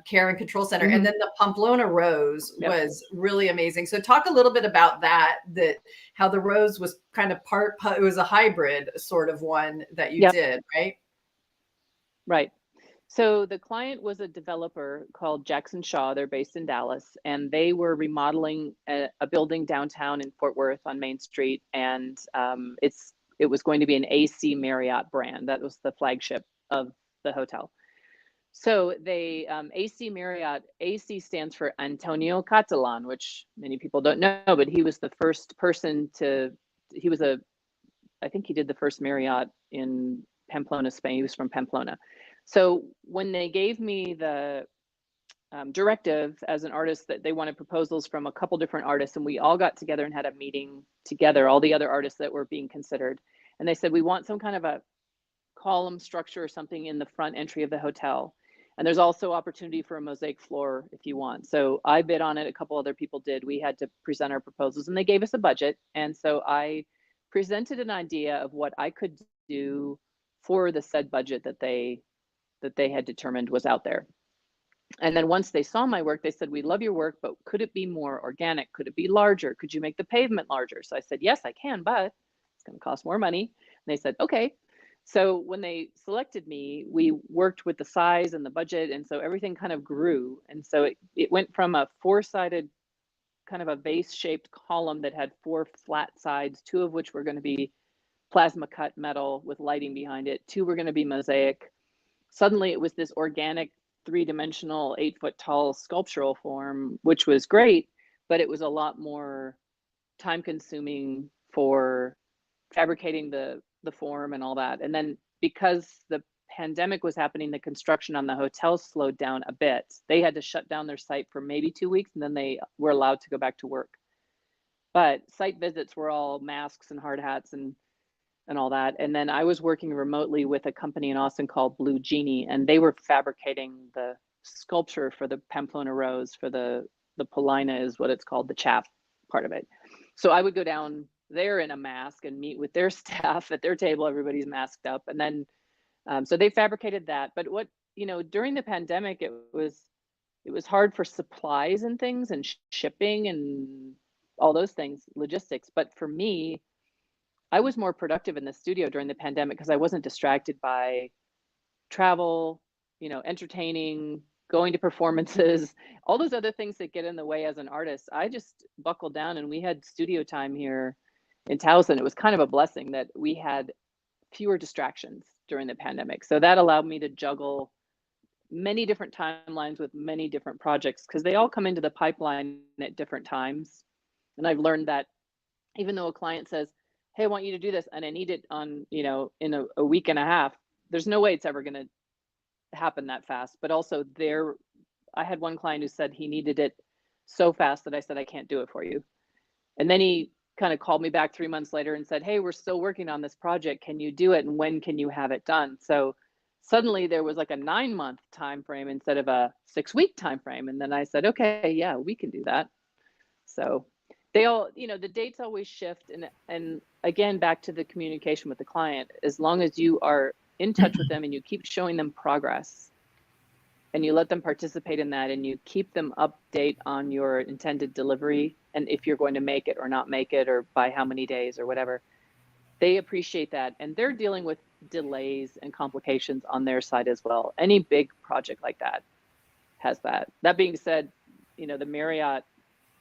Care and Control Center. Mm-hmm. And then the Pamplona Rose was really amazing. So talk a little bit about that how the Rose was kind of it was a hybrid sort of one that you did, right? Right. So the client was a developer called Jackson Shaw. They're based in Dallas, and they were remodeling a building downtown in Fort Worth on Main Street. And it was going to be an AC Marriott brand. That was the flagship of the hotel. So they, AC Marriott, AC stands for Antonio Catalan, which many people don't know, but he was the first person I think he did the first Marriott in Pamplona, Spain. He was from Pamplona. So when they gave me the directive as an artist that they wanted proposals from a couple different artists, and we all got together and had a meeting together, all the other artists that were being considered, and they said, we want some kind of a column structure or something in the front entry of the hotel. And there's also opportunity for a mosaic floor if you want. So I bid on it. A couple other people did. We had to present our proposals and they gave us a budget. And so I presented an idea of what I could do for the said budget that they had determined was out there. And then once they saw my work, they said, we love your work, but could it be more organic? Could it be larger? Could you make the pavement larger? So I said, yes, I can, but it's going to cost more money. And they said, okay. So when they selected me, we worked with the size and the budget. And so everything kind of grew. And so it went from a four-sided kind of a vase shaped column that had four flat sides, two of which were going to be plasma cut metal with lighting behind it. Two were going to be mosaic. Suddenly it was this organic 3-dimensional 8-foot tall sculptural form, which was great, but it was a lot more time consuming for fabricating the form and all that. And then because the pandemic was happening, the construction on the hotel slowed down a bit. They had to shut down their site for maybe 2 weeks, and then they were allowed to go back to work. But site visits were all masks and hard hats and all that. And then I was working remotely with a company in Austin called Blue Genie, and they were fabricating the sculpture for the Pamplona Rose, for the Paulina is what it's called, the chap part of it. So I would go down there in a mask and meet with their staff at their table. Everybody's masked up. And then, so they fabricated that. But what, during the pandemic, it was hard for supplies and things and shipping and all those things, logistics. But for me, I was more productive in the studio during the pandemic because I wasn't distracted by travel, entertaining, going to performances, all those other things that get in the way as an artist. I just buckled down and we had studio time here in Towson. It was kind of a blessing that we had fewer distractions during the pandemic. So that allowed me to juggle many different timelines with many different projects because they all come into the pipeline at different times. And I've learned that even though a client says, hey, I want you to do this, and I need it on, in a week and a half, there's no way it's ever going to happen that fast. But also I had one client who said he needed it so fast that I said, I can't do it for you. And then he kind of called me back 3 months later and said, hey, we're still working on this project. Can you do it? And when can you have it done? So suddenly there was like a 9-month time frame instead of a 6-week time frame. And then I said, okay, yeah, we can do that. So they all, the dates always shift. And again, back to the communication with the client, as long as you are in touch with them and you keep showing them progress and you let them participate in that and you keep them update on your intended delivery and if you're going to make it or not make it or by how many days or whatever, they appreciate that. And they're dealing with delays and complications on their side as well. Any big project like that has that. That being said, the Marriott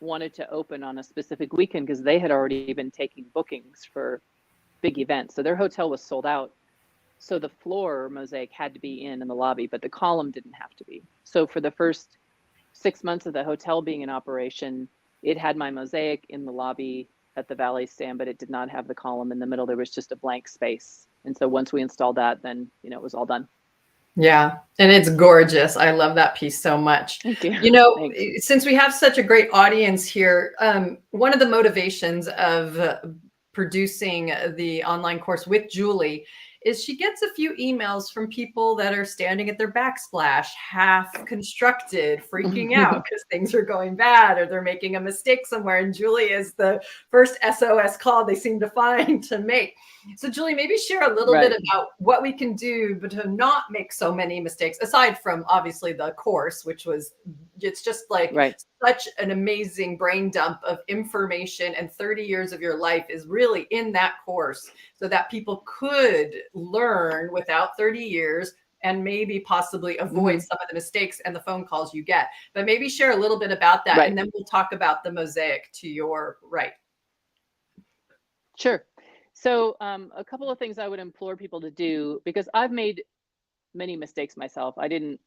wanted to open on a specific weekend because they had already been taking bookings for big events. So their hotel was sold out. So the floor mosaic had to be in the lobby, but the column didn't have to be. So for the first 6 months of the hotel being in operation, it had my mosaic in the lobby at the valet stand, but it did not have the column in the middle. There was just a blank space. And so once we installed that, then, it was all done. Yeah. And it's gorgeous. I love that piece so much. Thank you. Thanks. Since we have such a great audience here, one of the motivations of producing the online course with Julie is she gets a few emails from people that are standing at their backsplash, half constructed, freaking out because things are going bad or they're making a mistake somewhere. And Julie is the first SOS call they seem to find to make. So Julie, maybe share a little bit about what we can do but to not make so many mistakes, aside from obviously the course, which it's just like such an amazing brain dump of information, and 30 years of your life is really in that course so that people could learn without 30 years and maybe possibly avoid some of the mistakes and the phone calls you get. But maybe share a little bit about that, and then we'll talk about the mosaic to your right. Sure. So a couple of things I would implore people to do, because I've made many mistakes myself. I didn't,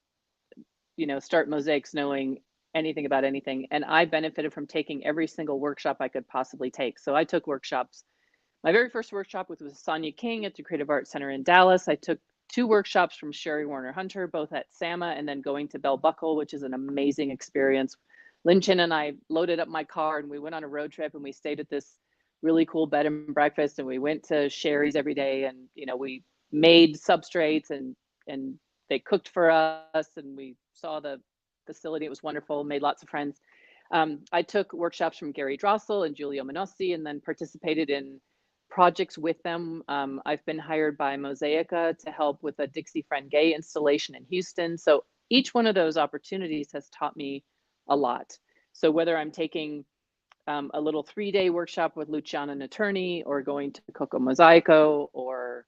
start Mosaics knowing anything about anything. And I benefited from taking every single workshop I could possibly take. So I took workshops. My very first workshop was with Sonia King at the Creative Arts Center in Dallas. I took 2 workshops from Sherry Warner Hunter, both at SAMA, and then going to Bell Buckle, which is an amazing experience. Lynn Chin and I loaded up my car and we went on a road trip and we stayed at this really cool bed and breakfast, and we went to Sherry's every day, and we made substrates and they cooked for us, and we saw the facility. It was wonderful, made lots of friends. I took workshops from Gary Drossel and Giulio Minossi, and then participated in projects with them. I've been hired by Mosaic to help with a Dixie Friend Gay installation in Houston. So each one of those opportunities has taught me a lot. So whether I'm taking a little 3-day workshop with Luciana Natterni, or going to Coco Mosaico, or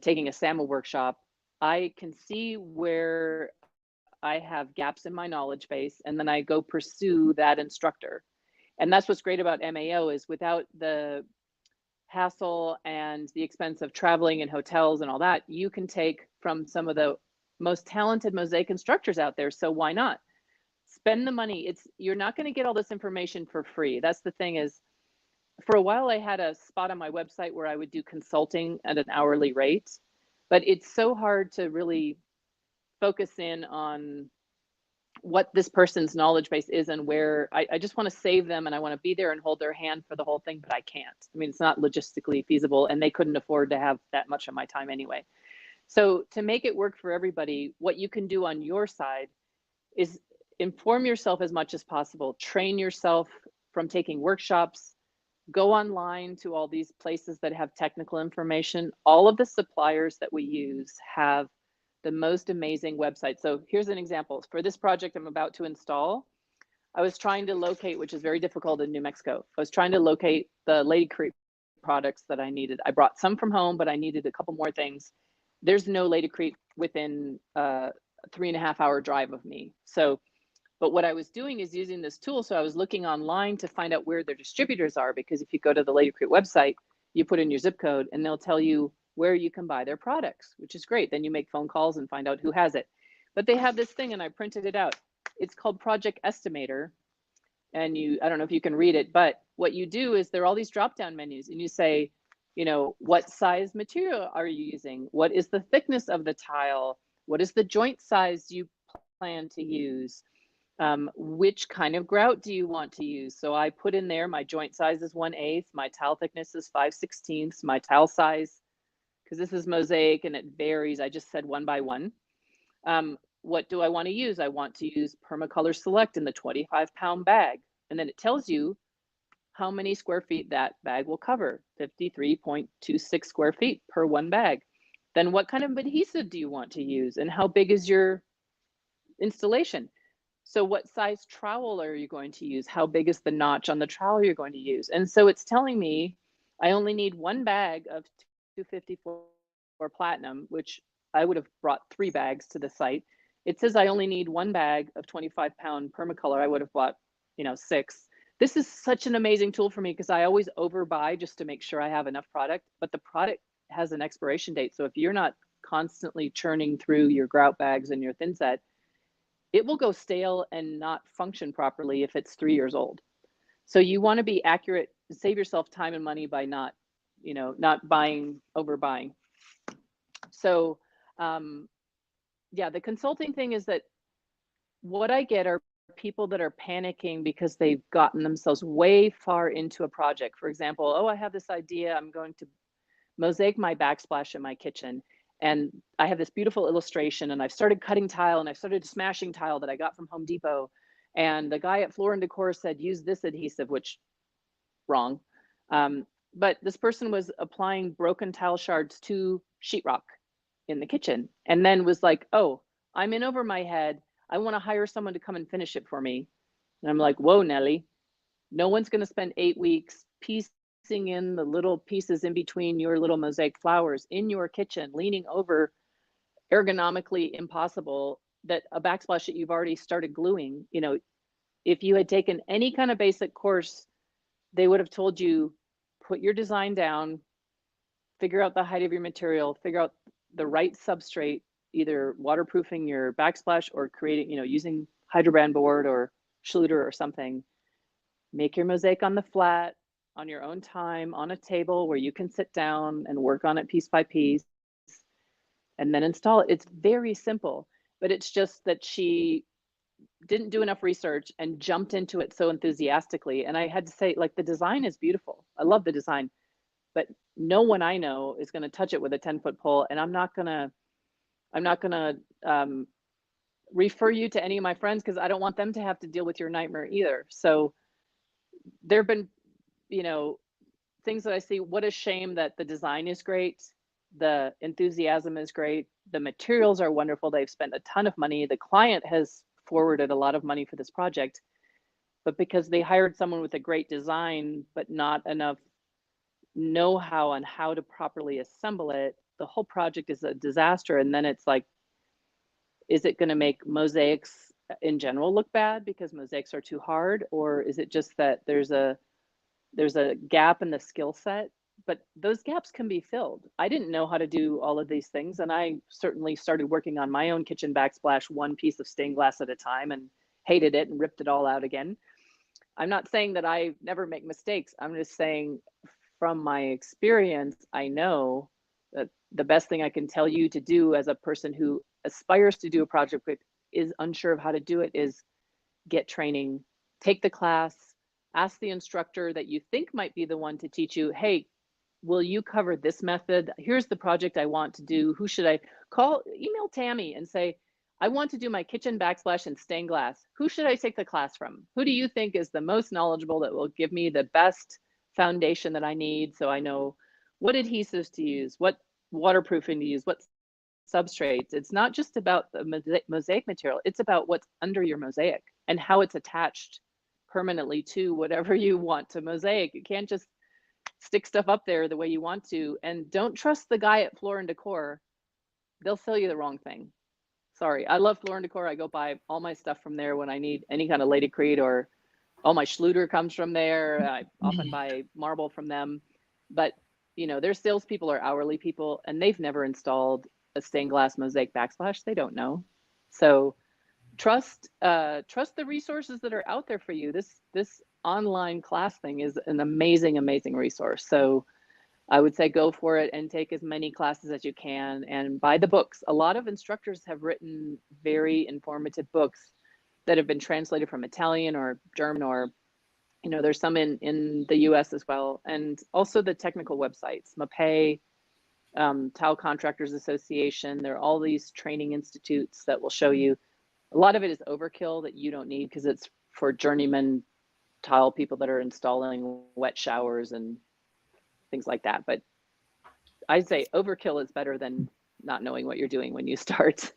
taking a SAMA workshop, I can see where I have gaps in my knowledge base, and then I go pursue that instructor. And that's what's great about MAO, is without the hassle and the expense of traveling and hotels and all that, you can take from some of the most talented Mosaic instructors out there. So why not spend the money? You're not going to get all this information for free. That's the thing. Is for a while I had a spot on my website where I would do consulting at an hourly rate, but it's so hard to really focus in on what this person's knowledge base is, and where I just want to save them, and I want to be there and hold their hand for the whole thing, but I can't. I mean, it's not logistically feasible, and they couldn't afford to have that much of my time anyway. So to make it work for everybody, what you can do on your side is inform yourself as much as possible, train yourself from taking workshops, go online to all these places that have technical information. All of the suppliers that we use have the most amazing websites. So here's an example. For this project I'm about to install, I was trying to locate, which is very difficult in New Mexico, I was trying to locate the Lady Creek products that I needed. I brought some from home, but I needed a couple more things. There's no Lady Creek within a 3.5-hour drive of me. But what I was doing is using this tool. So I was looking online to find out where their distributors are, because if you go to the Lady Creek website, you put in your zip code and they'll tell you where you can buy their products, which is great. Then you make phone calls and find out who has it. But they have this thing, and I printed it out. It's called Project Estimator. And I don't know if you can read it, but what you do is there are all these drop-down menus, and you say, what size material are you using? What is the thickness of the tile? What is the joint size you plan to use? Which kind of grout do you want to use? So I put in there, my joint size is 1/8, my tile thickness is 5/16, my tile size, because this is Mosaic and it varies, I just said 1 by 1. What do I want to use? I want to use Permacolor Select in the 25-pound bag. And then it tells you how many square feet that bag will cover, 53.26 square feet per one bag. Then what kind of adhesive do you want to use, and how big is your installation? So what size trowel are you going to use? How big is the notch on the trowel you're going to use? And so it's telling me I only need 1 bag of 254 platinum, which I would have brought 3 bags to the site. It says I only need 1 bag of 25-pound permacolor. I would have bought, 6. This is such an amazing tool for me, because I always overbuy just to make sure I have enough product, but the product has an expiration date. So if you're not constantly churning through your grout bags and your thin set, it will go stale and not function properly if it's 3 years old. So you want to be accurate, save yourself time and money by not overbuying. So yeah, the consulting thing is that what I get are people that are panicking because they've gotten themselves way far into a project. For example, oh, I have this idea, I'm going to mosaic my backsplash in my kitchen. And I have this beautiful illustration, and I've started cutting tile, and I've started smashing tile that I got from Home Depot. And the guy at Floor and Decor said, use this adhesive, which wrong. But this person was applying broken tile shards to sheetrock in the kitchen, and then was like, oh, I'm in over my head. I want to hire someone to come and finish it for me. And I'm like, whoa, Nelly, no one's going to spend 8 weeks piecing in the little pieces in between your little mosaic flowers in your kitchen, leaning over, ergonomically impossible, that a backsplash that you've already started gluing. If you had taken any kind of basic course, they would have told you, put your design down, figure out the height of your material, figure out the right substrate, either waterproofing your backsplash or creating, using hydrobrand board or Schluter or something. Make your mosaic on the flat, on your own time, on a table where you can sit down and work on it piece by piece. and then install it. It's very simple, but it's just that she didn't do enough research and jumped into it so enthusiastically. And I had to say, like, the design is beautiful. I love the design, but no one I know is going to touch it with a 10-foot pole. And I'm not going to refer you to any of my friends because I don't want them to have to deal with your nightmare either. So there have been, you know, things that I see. What a shame that the design is great. The enthusiasm is great. The materials are wonderful. They've spent a ton of money. The client has forwarded a lot of money for this project, but because they hired someone with a great design, but not enough know-how on how to properly assemble it, the whole project is a disaster. And then it's like, is it going to make mosaics in general look bad because mosaics are too hard? Or is it just that there's a gap in the skill set? But those gaps can be filled. I didn't know how to do all of these things, and I certainly started working on my own kitchen backsplash one piece of stained glass at a time and hated it and ripped it all out again. I'm not saying that I never make mistakes. I'm just saying from my experience, I know that the best thing I can tell you to do as a person who aspires to do a project but is unsure of how to do it is get training, take the class, ask the instructor that you think might be the one to teach you, hey, will you cover this method? Here's the project I want to do. Who should I call? Email Tami and say, I want to do my kitchen backsplash in stained glass. Who should I take the class from? Who do you think is the most knowledgeable that will give me the best foundation that I need so I know what adhesives to use, what waterproofing to use, what substrates? It's not just about the mosaic material. It's about what's under your mosaic and how it's attached permanently to whatever you want to mosaic. You can't just stick stuff up there the way you want to. And don't trust the guy at Floor and Decor. They'll sell you the wrong thing. Sorry, I love Floor and Decor. I go buy all my stuff from there when I need any kind of Ladycrete, or all my Schluter comes from there. I often buy marble from them. But, you know, their salespeople are hourly people, and they've never installed a stained glass mosaic backsplash. They don't know. So trust the resources that are out there for you. This online class thing is an amazing resource. So I would say go for it and take as many classes as you can and buy the books. A lot of instructors have written very informative books that have been translated from Italian or German, or, you know, there's some in the US as well. And also the technical websites, MAPE, Tile Contractors Association. There are all these training institutes that will show you. A lot of it is overkill that you don't need because it's for journeyman tile people that are installing wet showers and things like that. But I'd say overkill is better than not knowing what you're doing when you start.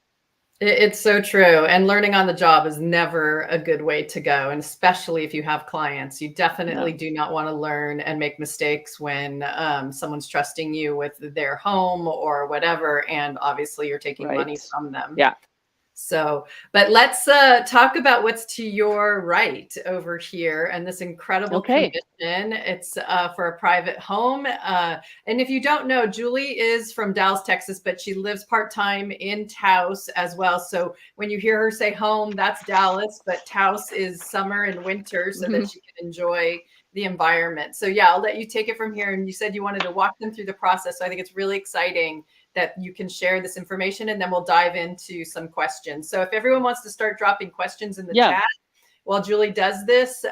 It's so true. And learning on the job is never a good way to go. And especially if you have clients, you definitely do not want to learn and make mistakes when someone's trusting you with their home or whatever. And obviously you're taking money from them. Yeah. So, but let's talk about what's to your right over here and this incredible commission. It's for a private home. And if you don't know, Julie is from Dallas, Texas, but she lives part-time in Taos as well. So when you hear her say home, that's Dallas, but Taos is summer and winter so that she can enjoy the environment. So yeah, I'll let you take it from here. And you said you wanted to walk them through the process. So I think it's really exciting that you can share this information, and then we'll dive into some questions. So if everyone wants to start dropping questions in the chat while Julie does this,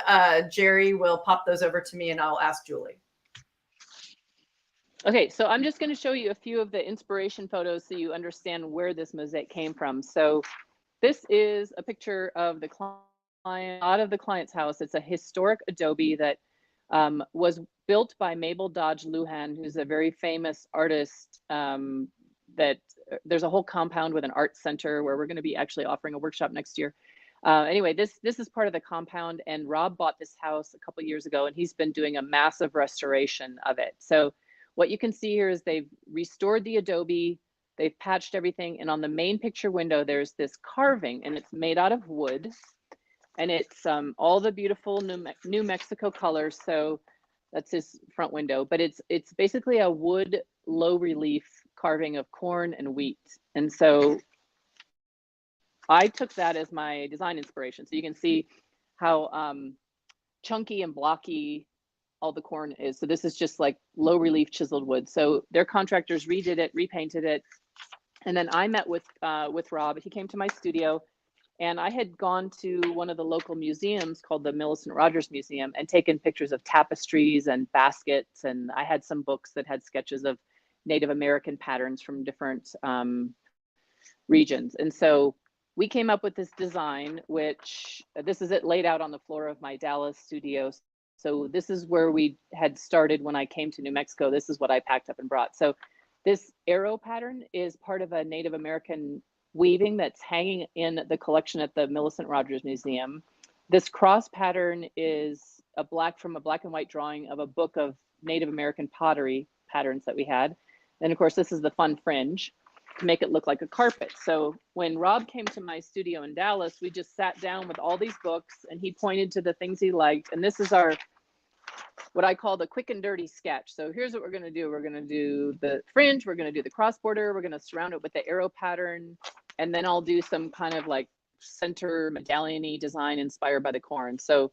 Jerry will pop those over to me and I'll ask Julie. Okay, so I'm just going to show you a few of the inspiration photos so you understand where this mosaic came from. So this is a picture of the client, out of the client's house. It's a historic adobe that was built by Mabel Dodge Lujan, who's a very famous artist. That there's a whole compound with an art center where we're going to be actually offering a workshop next year. Anyway, this is part of the compound, and Rob bought this house a couple years ago, and he's been doing a massive restoration of it. So what you can see here is they've restored the adobe, they've patched everything, and on the main picture window there's this carving, and it's made out of wood, and it's all the beautiful New Mexico colors. So that's his front window, but it's basically a wood low relief carving of corn and wheat. And so I took that as my design inspiration. So you can see how chunky and blocky all the corn is. So this is just like low relief chiseled wood. So their contractors redid it, repainted it, And then I met with Rob. He came to my studio, and I had gone to one of the local museums called the Millicent Rogers Museum and taken pictures of tapestries and baskets. And I had some books that had sketches of Native American patterns from different regions. And so we came up with this design, which this is it laid out on the floor of my Dallas studio. So this is where we had started when I came to New Mexico. This is what I packed up and brought. So this arrow pattern is part of a Native American weaving that's hanging in the collection at the Millicent Rogers Museum. This cross pattern is from a black and white drawing of a book of Native American pottery patterns that we had. And of course, this is the fun fringe to make it look like a carpet. So when Rob came to my studio in Dallas, we just sat down with all these books and he pointed to the things he liked. And this is what I call the quick and dirty sketch. So here's what we're going to do. We're going to do the fringe. We're going to do the cross border. We're going to surround it with the arrow pattern. And then I'll do some kind of like center medallion-y design inspired by the corn. So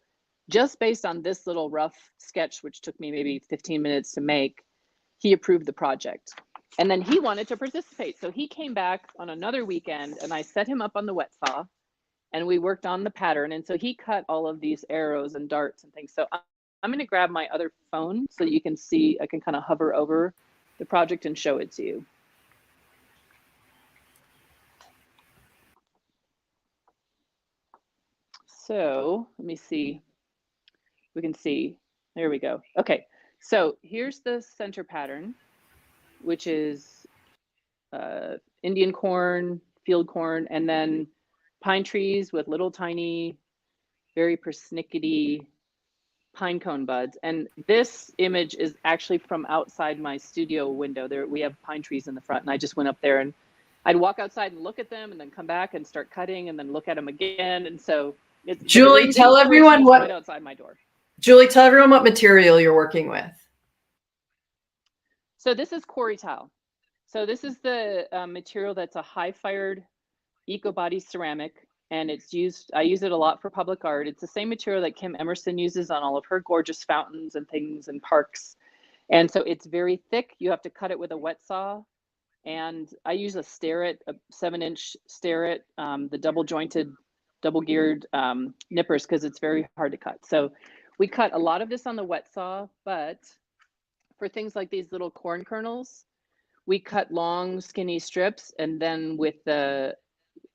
just based on this little rough sketch, which took me maybe 15 minutes to make, he approved the project. And then he wanted to participate. So he came back on another weekend and I set him up on the wet saw and we worked on the pattern. And so he cut all of these arrows and darts and things. So I'm going to grab my other phone so you can see, I can kind of hover over the project and show it to you. So let me see. We can see, there we go. Okay, so here's the center pattern, which is Indian corn, field corn, and then pine trees with little tiny, very persnickety pine cone buds. And this image is actually from outside my studio window. There we have pine trees in the front, and I just went up there and I'd walk outside and look at them and then come back and start cutting and then look at them again. And so it's Julie, tell everyone what right outside my door. Julie, tell everyone what material you're working with. So this is quarry tile. So this is the material that's a high fired eco body ceramic, and I use it a lot for public art. It's the same material that Kim Emerson uses on all of her gorgeous fountains and things in parks. And so it's very thick. You have to cut it with a wet saw. And I use a Starrett, a 7-inch Starrett, the double jointed, double geared nippers, because it's very hard to cut. So we cut a lot of this on the wet saw, but for things like these little corn kernels, we cut long skinny strips, and then with the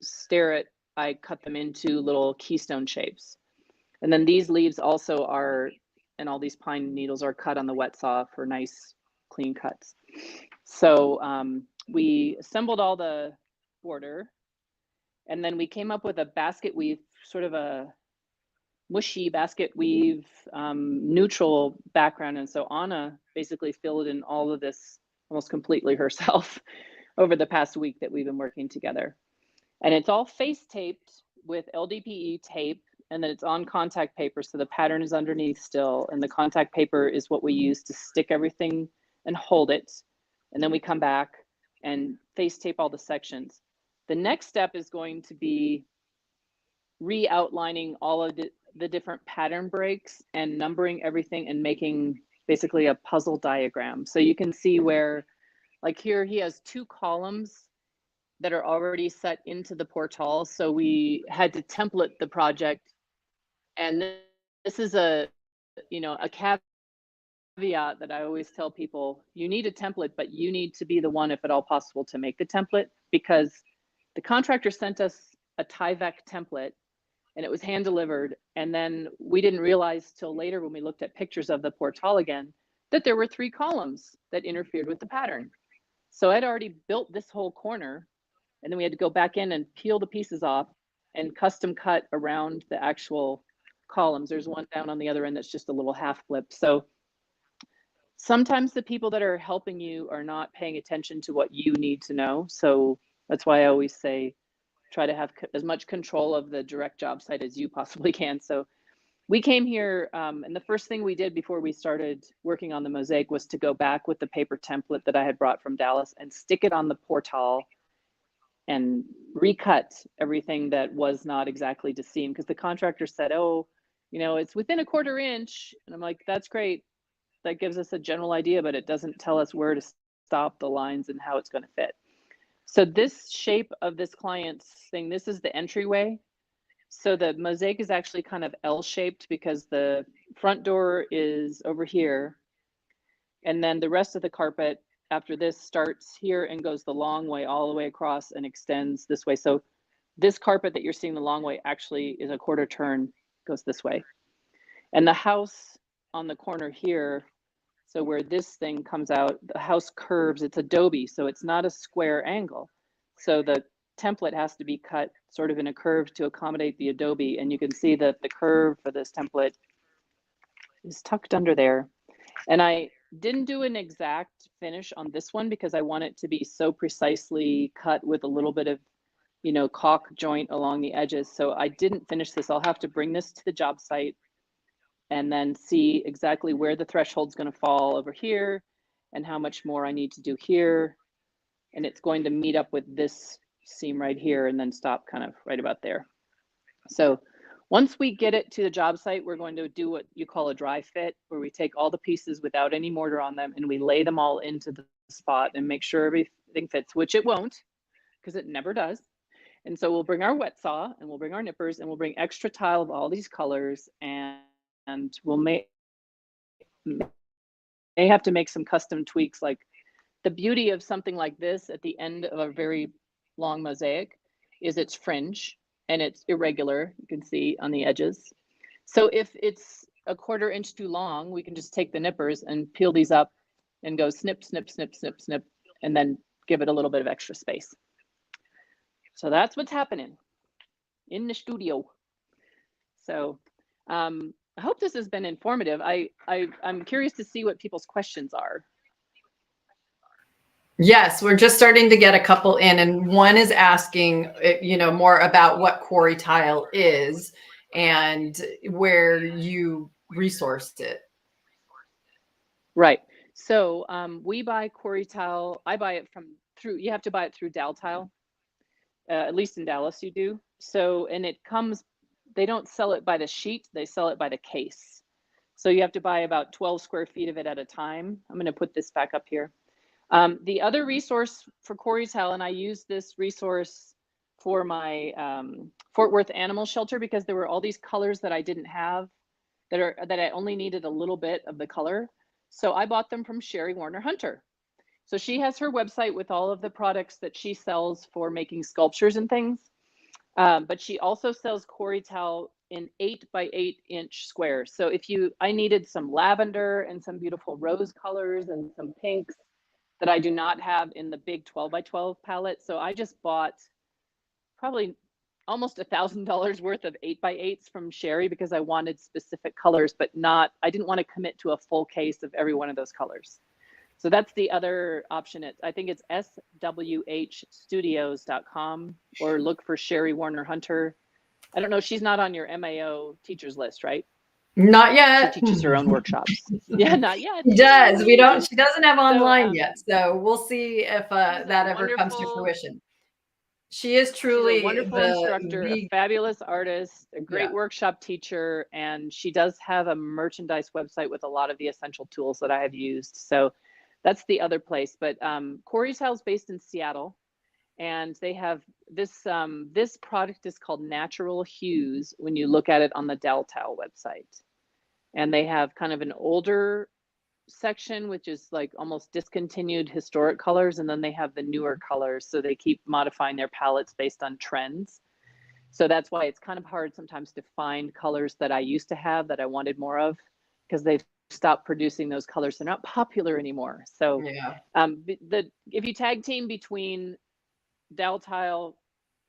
Starrett, I cut them into little keystone shapes. And then these leaves also are, and all these pine needles are cut on the wet saw for nice clean cuts. So we assembled all the border, and then we came up with a basket weave, sort of a mushy basket weave, neutral background. And so Anna basically filled in all of this almost completely herself over the past week that we've been working together. And it's all face taped with LDPE tape, and then it's on contact paper. So the pattern is underneath still, and the contact paper is what we use to stick everything and hold it. And then we come back and face tape all the sections. The next step is going to be re-outlining all of the different pattern breaks and numbering everything and making basically a puzzle diagram. So you can see where, like here, he has 2 columns that are already set into the portal. So we had to template the project. And this is a caveat that I always tell people: you need a template, but you need to be the one, if at all possible, to make the template, because the contractor sent us a Tyvek template and it was hand delivered. And then we didn't realize till later when we looked at pictures of the portal again, that there were 3 columns that interfered with the pattern. So I'd already built this whole corner, and then we had to go back in and peel the pieces off and custom cut around the actual columns. There's one down on the other end that's just a little half flip. So sometimes the people that are helping you are not paying attention to what you need to know. So that's why I always say, try to have as much control of the direct job site as you possibly can. So we came here, and the first thing we did before we started working on the mosaic was to go back with the paper template that I had brought from Dallas and stick it on the portal and recut everything that was not exactly to seam, because the contractor said, oh, it's within a 1/4 inch. And I'm like, that's great. That gives us a general idea, but it doesn't tell us where to stop the lines and how it's going to fit. So this shape of this client's thing, this is the entryway. So the mosaic is actually kind of L-shaped because the front door is over here. And then the rest of the carpet after this starts here and goes the long way all the way across and extends this way. So this carpet that you're seeing the long way actually is a quarter turn, goes this way. And the house on the corner here, so where this thing comes out, the house curves, it's adobe, so it's not a square angle. So the template has to be cut sort of in a curve to accommodate the adobe. And you can see that the curve for this template is tucked under there. And I didn't do an exact finish on this one because I want it to be so precisely cut with a little bit of, you know, caulk joint along the edges. So I didn't finish this. I'll have to bring this to the job site and then see exactly where the threshold's going to fall over here and how much more I need to do here. And it's going to meet up with this seam right here and then stop kind of right about there. So once we get it to the job site, we're going to do what you call a dry fit, where we take all the pieces without any mortar on them and we lay them all into the spot and make sure everything fits, which it won't, because it never does. And so we'll bring our wet saw and we'll bring our nippers and we'll bring extra tile of all these colors, and we'll may have to make some custom tweaks. Like the beauty of something like this at the end of a very long mosaic is its fringe and it's irregular. You can see on the edges. So if it's a quarter inch too long, we can just take the nippers and peel these up and go snip, snip, snip, snip, snip, and then give it a little bit of extra space. So that's what's happening in the studio. So I hope this has been informative. I'm curious to see what people's questions are. Yes, we're just starting to get a couple in, and one is asking, you know, more about what quarry tile is and where you resourced it. Right. So we buy quarry tile. I buy it through, you have to buy it through Dal Tile. At least in Dallas you do. So, and it comes, they don't sell it by the sheet, they sell it by the case. So you have to buy about 12 square feet of it at a time. I'm going to put this back up here. The other resource for quarry tile, and I use this resource for my Fort Worth animal shelter because there were all these colors that I didn't have that I only needed a little bit of the color. So I bought them from Sherry Warner Hunter. So she has her website with all of the products that she sells for making sculptures and things. But she also sells quarry tile in 8x8-inch squares. So I needed some lavender and some beautiful rose colors and some pinks that I do not have in the big 12x12 palette. So I just bought probably almost $1,000 worth of 8x8s from Sherry because I wanted specific colors, but I didn't want to commit to a full case of every one of those colors. So that's the other option. I think it's swhstudios.com, or look for Sherry Warner Hunter. I don't know. She's not on your MAO teachers list, right? Not yet. She teaches her own workshops. Yeah, not yet. She does. She doesn't have online yet. So we'll see if that ever comes to fruition. She is truly a wonderful instructor, a fabulous artist, a great workshop teacher, and she does have a merchandise website with a lot of the essential tools that I have used. So that's the other place. But Quarry Tile is based in Seattle, and they have this this product is called Natural Hues when you look at it on the Dal Tile website. And they have kind of an older section, which is like almost discontinued historic colors, and then they have the newer colors. So they keep modifying their palettes based on trends. So that's why it's kind of hard sometimes to find colors that I used to have that I wanted more of, because they've stopped producing those colors. They're not popular anymore. So if you tag team between Dal Tile,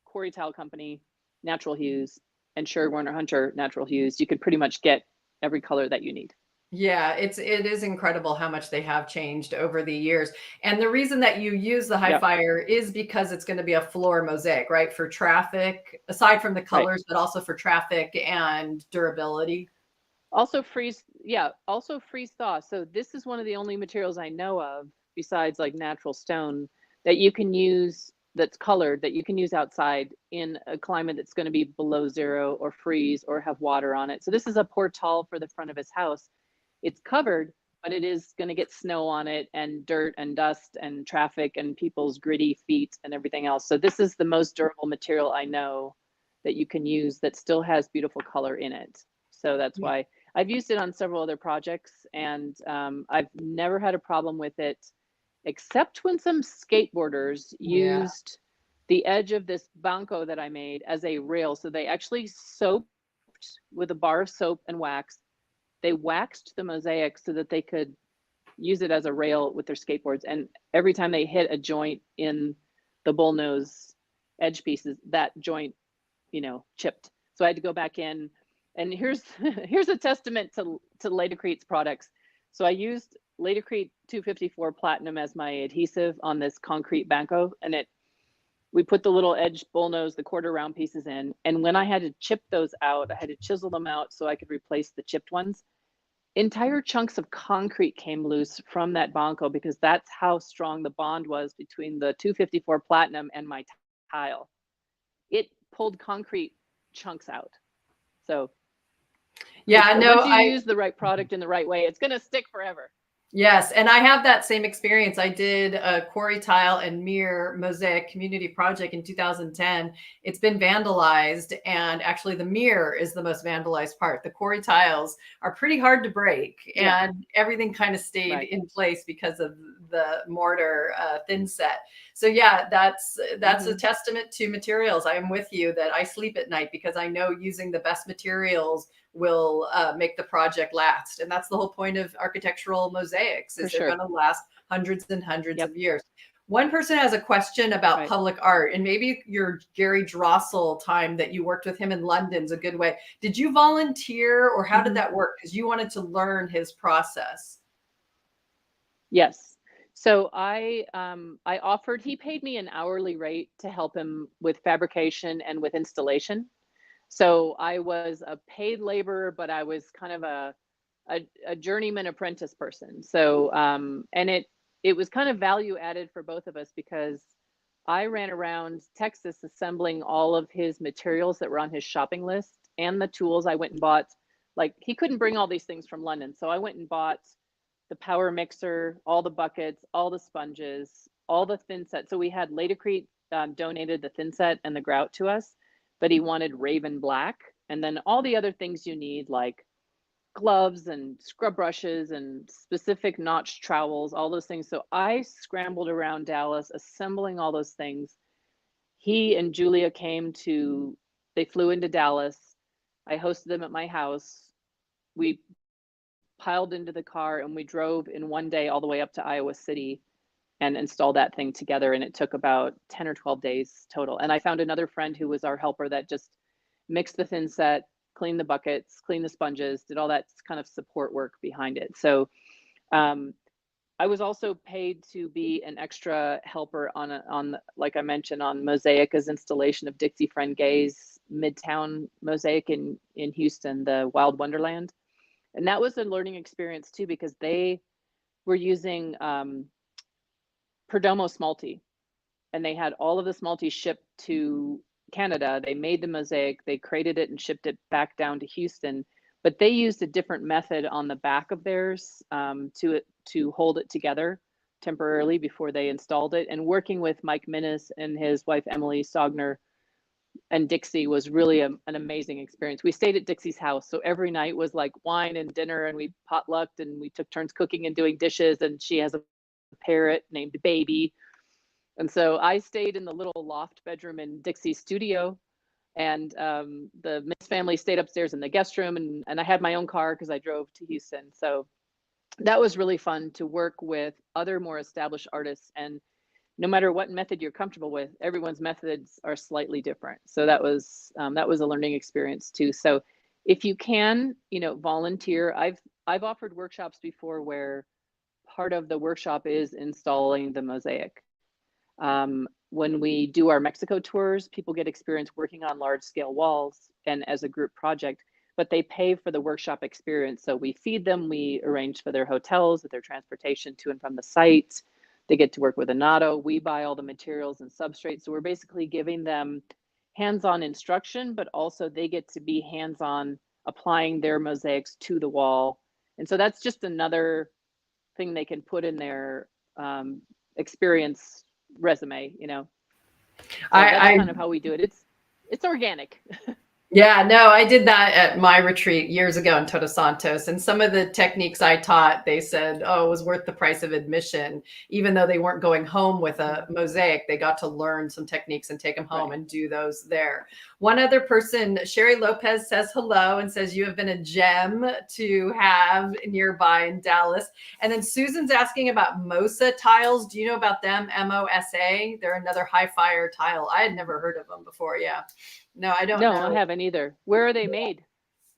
Quarry Tile Company, Natural Hues, and Sherry Warner Hunter, Natural Hues, you could pretty much get every color that you need. Yeah, it is incredible how much they have changed over the years. And the reason that you use the high fire is because it's going to be a floor mosaic, right? For traffic, aside from the colors, but also for traffic and durability. Also freeze thaw. So this is one of the only materials I know of besides like natural stone that you can use, that's colored, that you can use outside in a climate that's going to be below zero or freeze or have water on it. So this is a portal for the front of his house. It's covered, but it is going to get snow on it and dirt and dust and traffic and people's gritty feet and everything else. So this is the most durable material I know that you can use that still has beautiful color in it. So that's why I've used it on several other projects, and I've never had a problem with it, except when some skateboarders Yeah. used the edge of this banco that I made as a rail. So they actually soaped with a bar of soap and wax. They waxed the mosaic so that they could use it as a rail with their skateboards. And every time they hit a joint in the bullnose edge pieces, that joint, chipped. So I had to go back in. And here's here's a testament to Laticrete's products. So I used Laticrete 254 Platinum as my adhesive on this concrete banco, and we put the little edge bullnose, the quarter round pieces in. And when I had to chip those out, I had to chisel them out so I could replace the chipped ones. Entire chunks of concrete came loose from that banco, because that's how strong the bond was between the 254 Platinum and my tile. It pulled concrete chunks out. So Yeah, no, once you use the right product in the right way, it's going to stick forever. yes, and I have that same experience. I did a quarry tile and mirror mosaic community project in 2010. It's been vandalized, and actually the mirror is the most vandalized part. The quarry tiles are pretty hard to break, and everything kind of stayed in place because of the mortar thin set. So yeah, that's a testament to materials. I am with you that I sleep at night because I know using the best materials will make the project last. And that's the whole point of architectural mosaics, is they're going to last hundreds and hundreds of years. One person has a question about public art, and maybe your Gary Drossel time that you worked with him in London is a good way. Did you volunteer, or how did that work? Because you wanted to learn his process. Yes. So I offered, he paid me an hourly rate to help him with fabrication and with installation. So I was a paid laborer, but I was kind of a journeyman apprentice person. So and it was kind of value added for both of us, because I ran around Texas assembling all of his materials that were on his shopping list, and the tools I went and bought. Like, he couldn't bring all these things from London, so I went and bought the power mixer, all the buckets, all the sponges, all the thin set. So we had Laticrete donated the thin set and the grout to us, but he wanted Raven black, and then all the other things you need, like gloves and scrub brushes and specific notch trowels, all those things. So I scrambled around Dallas assembling all those things. He and Julia they flew into Dallas. I hosted them at my house. We piled into the car and we drove in one day all the way up to Iowa City and installed that thing together. And it took about 10 or 12 days total. And I found another friend who was our helper that just mixed the thin set, cleaned the buckets, cleaned the sponges, did all that kind of support work behind it. So I was also paid to be an extra helper on like I mentioned, on Mosaica's installation of Dixie Friend Gay's Midtown Mosaic in Houston, the Wild Wonderland. And that was a learning experience too, because they were using Perdomo Smalty, and they had all of the Smalty shipped to Canada. They made the mosaic, they crated it and shipped it back down to Houston, but they used a different method on the back of theirs to hold it together temporarily before they installed it. And working with Mike Minnis and his wife Emily Sogner and Dixie was really an amazing experience. We stayed at Dixie's house, so every night was like wine and dinner, and we potlucked and we took turns cooking and doing dishes. And she has a parrot named Baby, and so I stayed in the little loft bedroom in Dixie's studio, and the Miss family stayed upstairs in the guest room, and I had my own car because I drove to Houston. So that was really fun to work with other more established artists. And no matter what method you're comfortable with, everyone's methods are slightly different. So that was a learning experience too. So if you can, volunteer. I've offered workshops before where part of the workshop is installing the mosaic. When we do our Mexico tours, people get experience working on large scale walls and as a group project, but they pay for the workshop experience. So we feed them, we arrange for their hotels, with their transportation to and from the site. They get to work with Anato. We buy all the materials and substrates. So we're basically giving them hands-on instruction, but also they get to be hands-on applying their mosaics to the wall. And so that's just another thing they can put in their experience resume, you know. So that's kind of how we do it. It's organic. Yeah, no, I did that at my retreat years ago in Todos Santos. And some of the techniques I taught, they said, oh, it was worth the price of admission. Even though they weren't going home with a mosaic, they got to learn some techniques and take them home and do those there. One other person, Sherry Lopez, says hello and says you have been a gem to have nearby in Dallas. And then Susan's asking about Mosa tiles. Do you know about them? MOSA. They're another high fire tile. I had never heard of them before. Yeah. No, I don't know. No, I haven't either. Where are they made?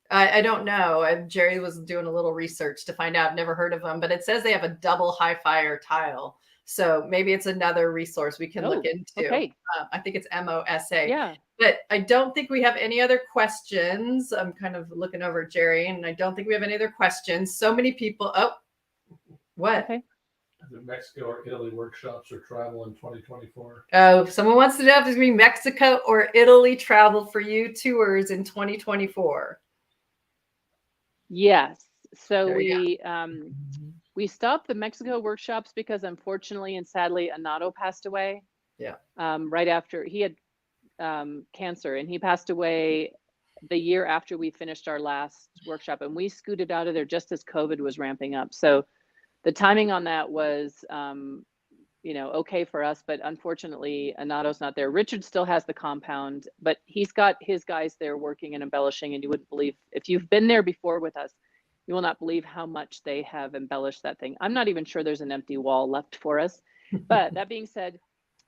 I don't know. Jerry was doing a little research to find out. I've never heard of them, but it says they have a double high fire tile. So maybe it's another resource we can look into. Okay. I think it's MOSA. Yeah. But I don't think we have any other questions. I'm kind of looking over at Jerry, and I don't think we have any other questions. So many people. Oh, what? Okay. The Mexico or Italy workshops or travel in 2024? Oh, someone wants to know if there's going to be Mexico or Italy travel for you tours in 2024. Yes. So we stopped the Mexico workshops because unfortunately and sadly, Anato passed away. Yeah. Right after he had cancer, and he passed away the year after we finished our last workshop, and we scooted out of there just as COVID was ramping up. So the timing on that was, okay for us, but unfortunately, Anato's not there. Richard still has the compound, but he's got his guys there working and embellishing, and you wouldn't believe, if you've been there before with us, you will not believe how much they have embellished that thing. I'm not even sure there's an empty wall left for us. But that being said,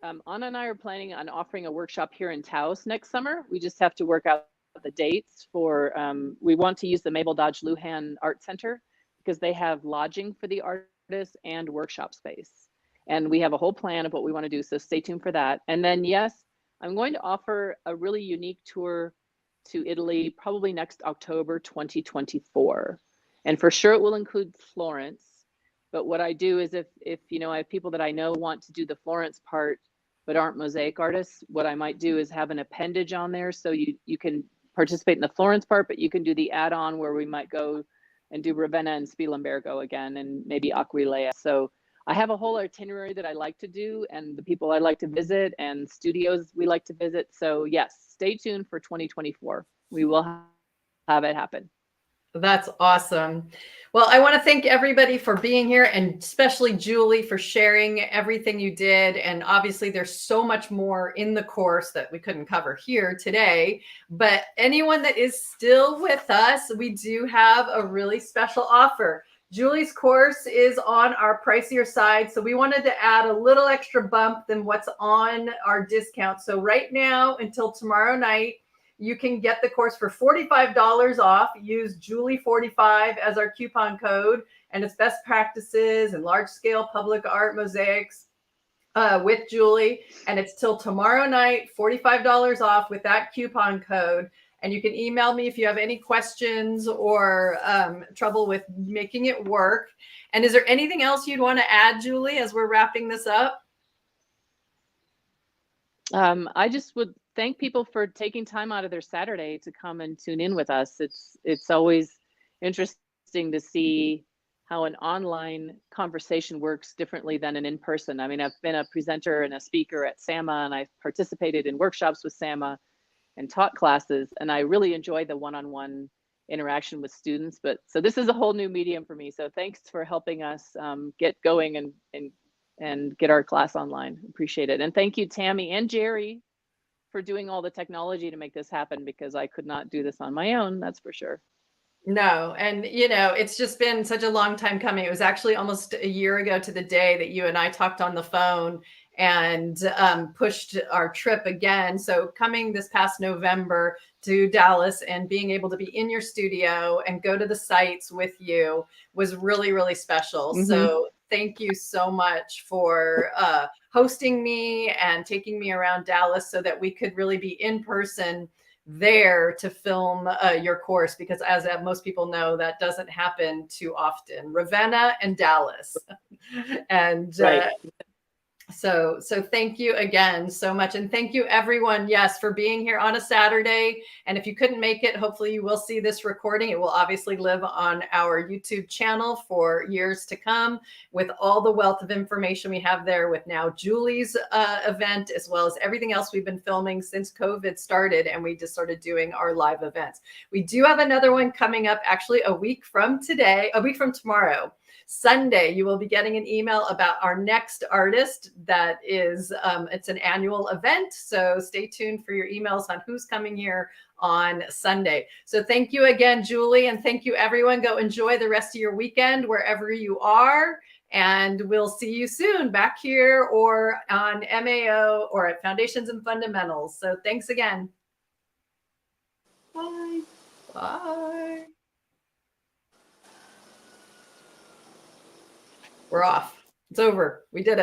Anna and I are planning on offering a workshop here in Taos next summer. We just have to work out the dates for, we want to use the Mabel Dodge Lujan Art Center, because they have lodging for the artists and workshop space. And we have a whole plan of what we want to do. So stay tuned for that. And then, yes, I'm going to offer a really unique tour to Italy, probably next October 2024. And for sure it will include Florence. But what I do is if I have people that I know want to do the Florence part, but aren't mosaic artists, what I might do is have an appendage on there. So you can participate in the Florence part, but you can do the add-on where we might go and do Ravenna and Spielenbergo again, and maybe Aquileia. So I have a whole itinerary that I like to do, and the people I like to visit, and studios we like to visit. So yes, stay tuned for 2024. We will have it happen. That's awesome. Well, I want to thank everybody for being here, and especially Julie for sharing everything you did. And obviously there's so much more in the course that we couldn't cover here today, but anyone that is still with us, we do have a really special offer. Julie's course is on our pricier side, so we wanted to add a little extra bump than what's on our discount. So right now until tomorrow night, you can get the course for $45 off. Use Julie45 as our coupon code, and it's best practices and large scale public art mosaics with Julie. And it's till tomorrow night, $45 off with that coupon code. And you can email me if you have any questions or trouble with making it work. And is there anything else you'd want to add, Julie, as we're wrapping this up? I just would thank people for taking time out of their Saturday to come and tune in with us. It's always interesting to see how an online conversation works differently than an in-person. I mean, I've been a presenter and a speaker at SAMA, and I've participated in workshops with SAMA and taught classes, and I really enjoy the one-on-one interaction with students. But so this is a whole new medium for me. So thanks for helping us get going and get our class online. Appreciate it. And thank you, Tami and Jerry, for doing all the technology to make this happen, because I could not do this on my own, that's for sure. No, and it's just been such a long time coming. It was actually almost a year ago to the day that you and I talked on the phone and pushed our trip again. So coming this past November to Dallas and being able to be in your studio and go to the sites with you was really, really special. Mm-hmm. So thank you so much for hosting me and taking me around Dallas so that we could really be in person there to film your course, because as most people know, that doesn't happen too often. Ravenna and Dallas. And So thank you again so much. And thank you everyone, yes, for being here on a Saturday. And if you couldn't make it, hopefully you will see this recording. It will obviously live on our YouTube channel for years to come with all the wealth of information we have there with now Julie's event, as well as everything else we've been filming since COVID started. And we just started doing our live events. We do have another one coming up actually a week from tomorrow. Sunday, you will be getting an email about our next artist. That is, it's an annual event. So stay tuned for your emails on who's coming here on Sunday. So thank you again, Julie, and thank you everyone. Go enjoy the rest of your weekend wherever you are. And we'll see you soon back here or on MAO or at Foundations and Fundamentals. So thanks again. Bye. Bye. We're off. It's over. We did it.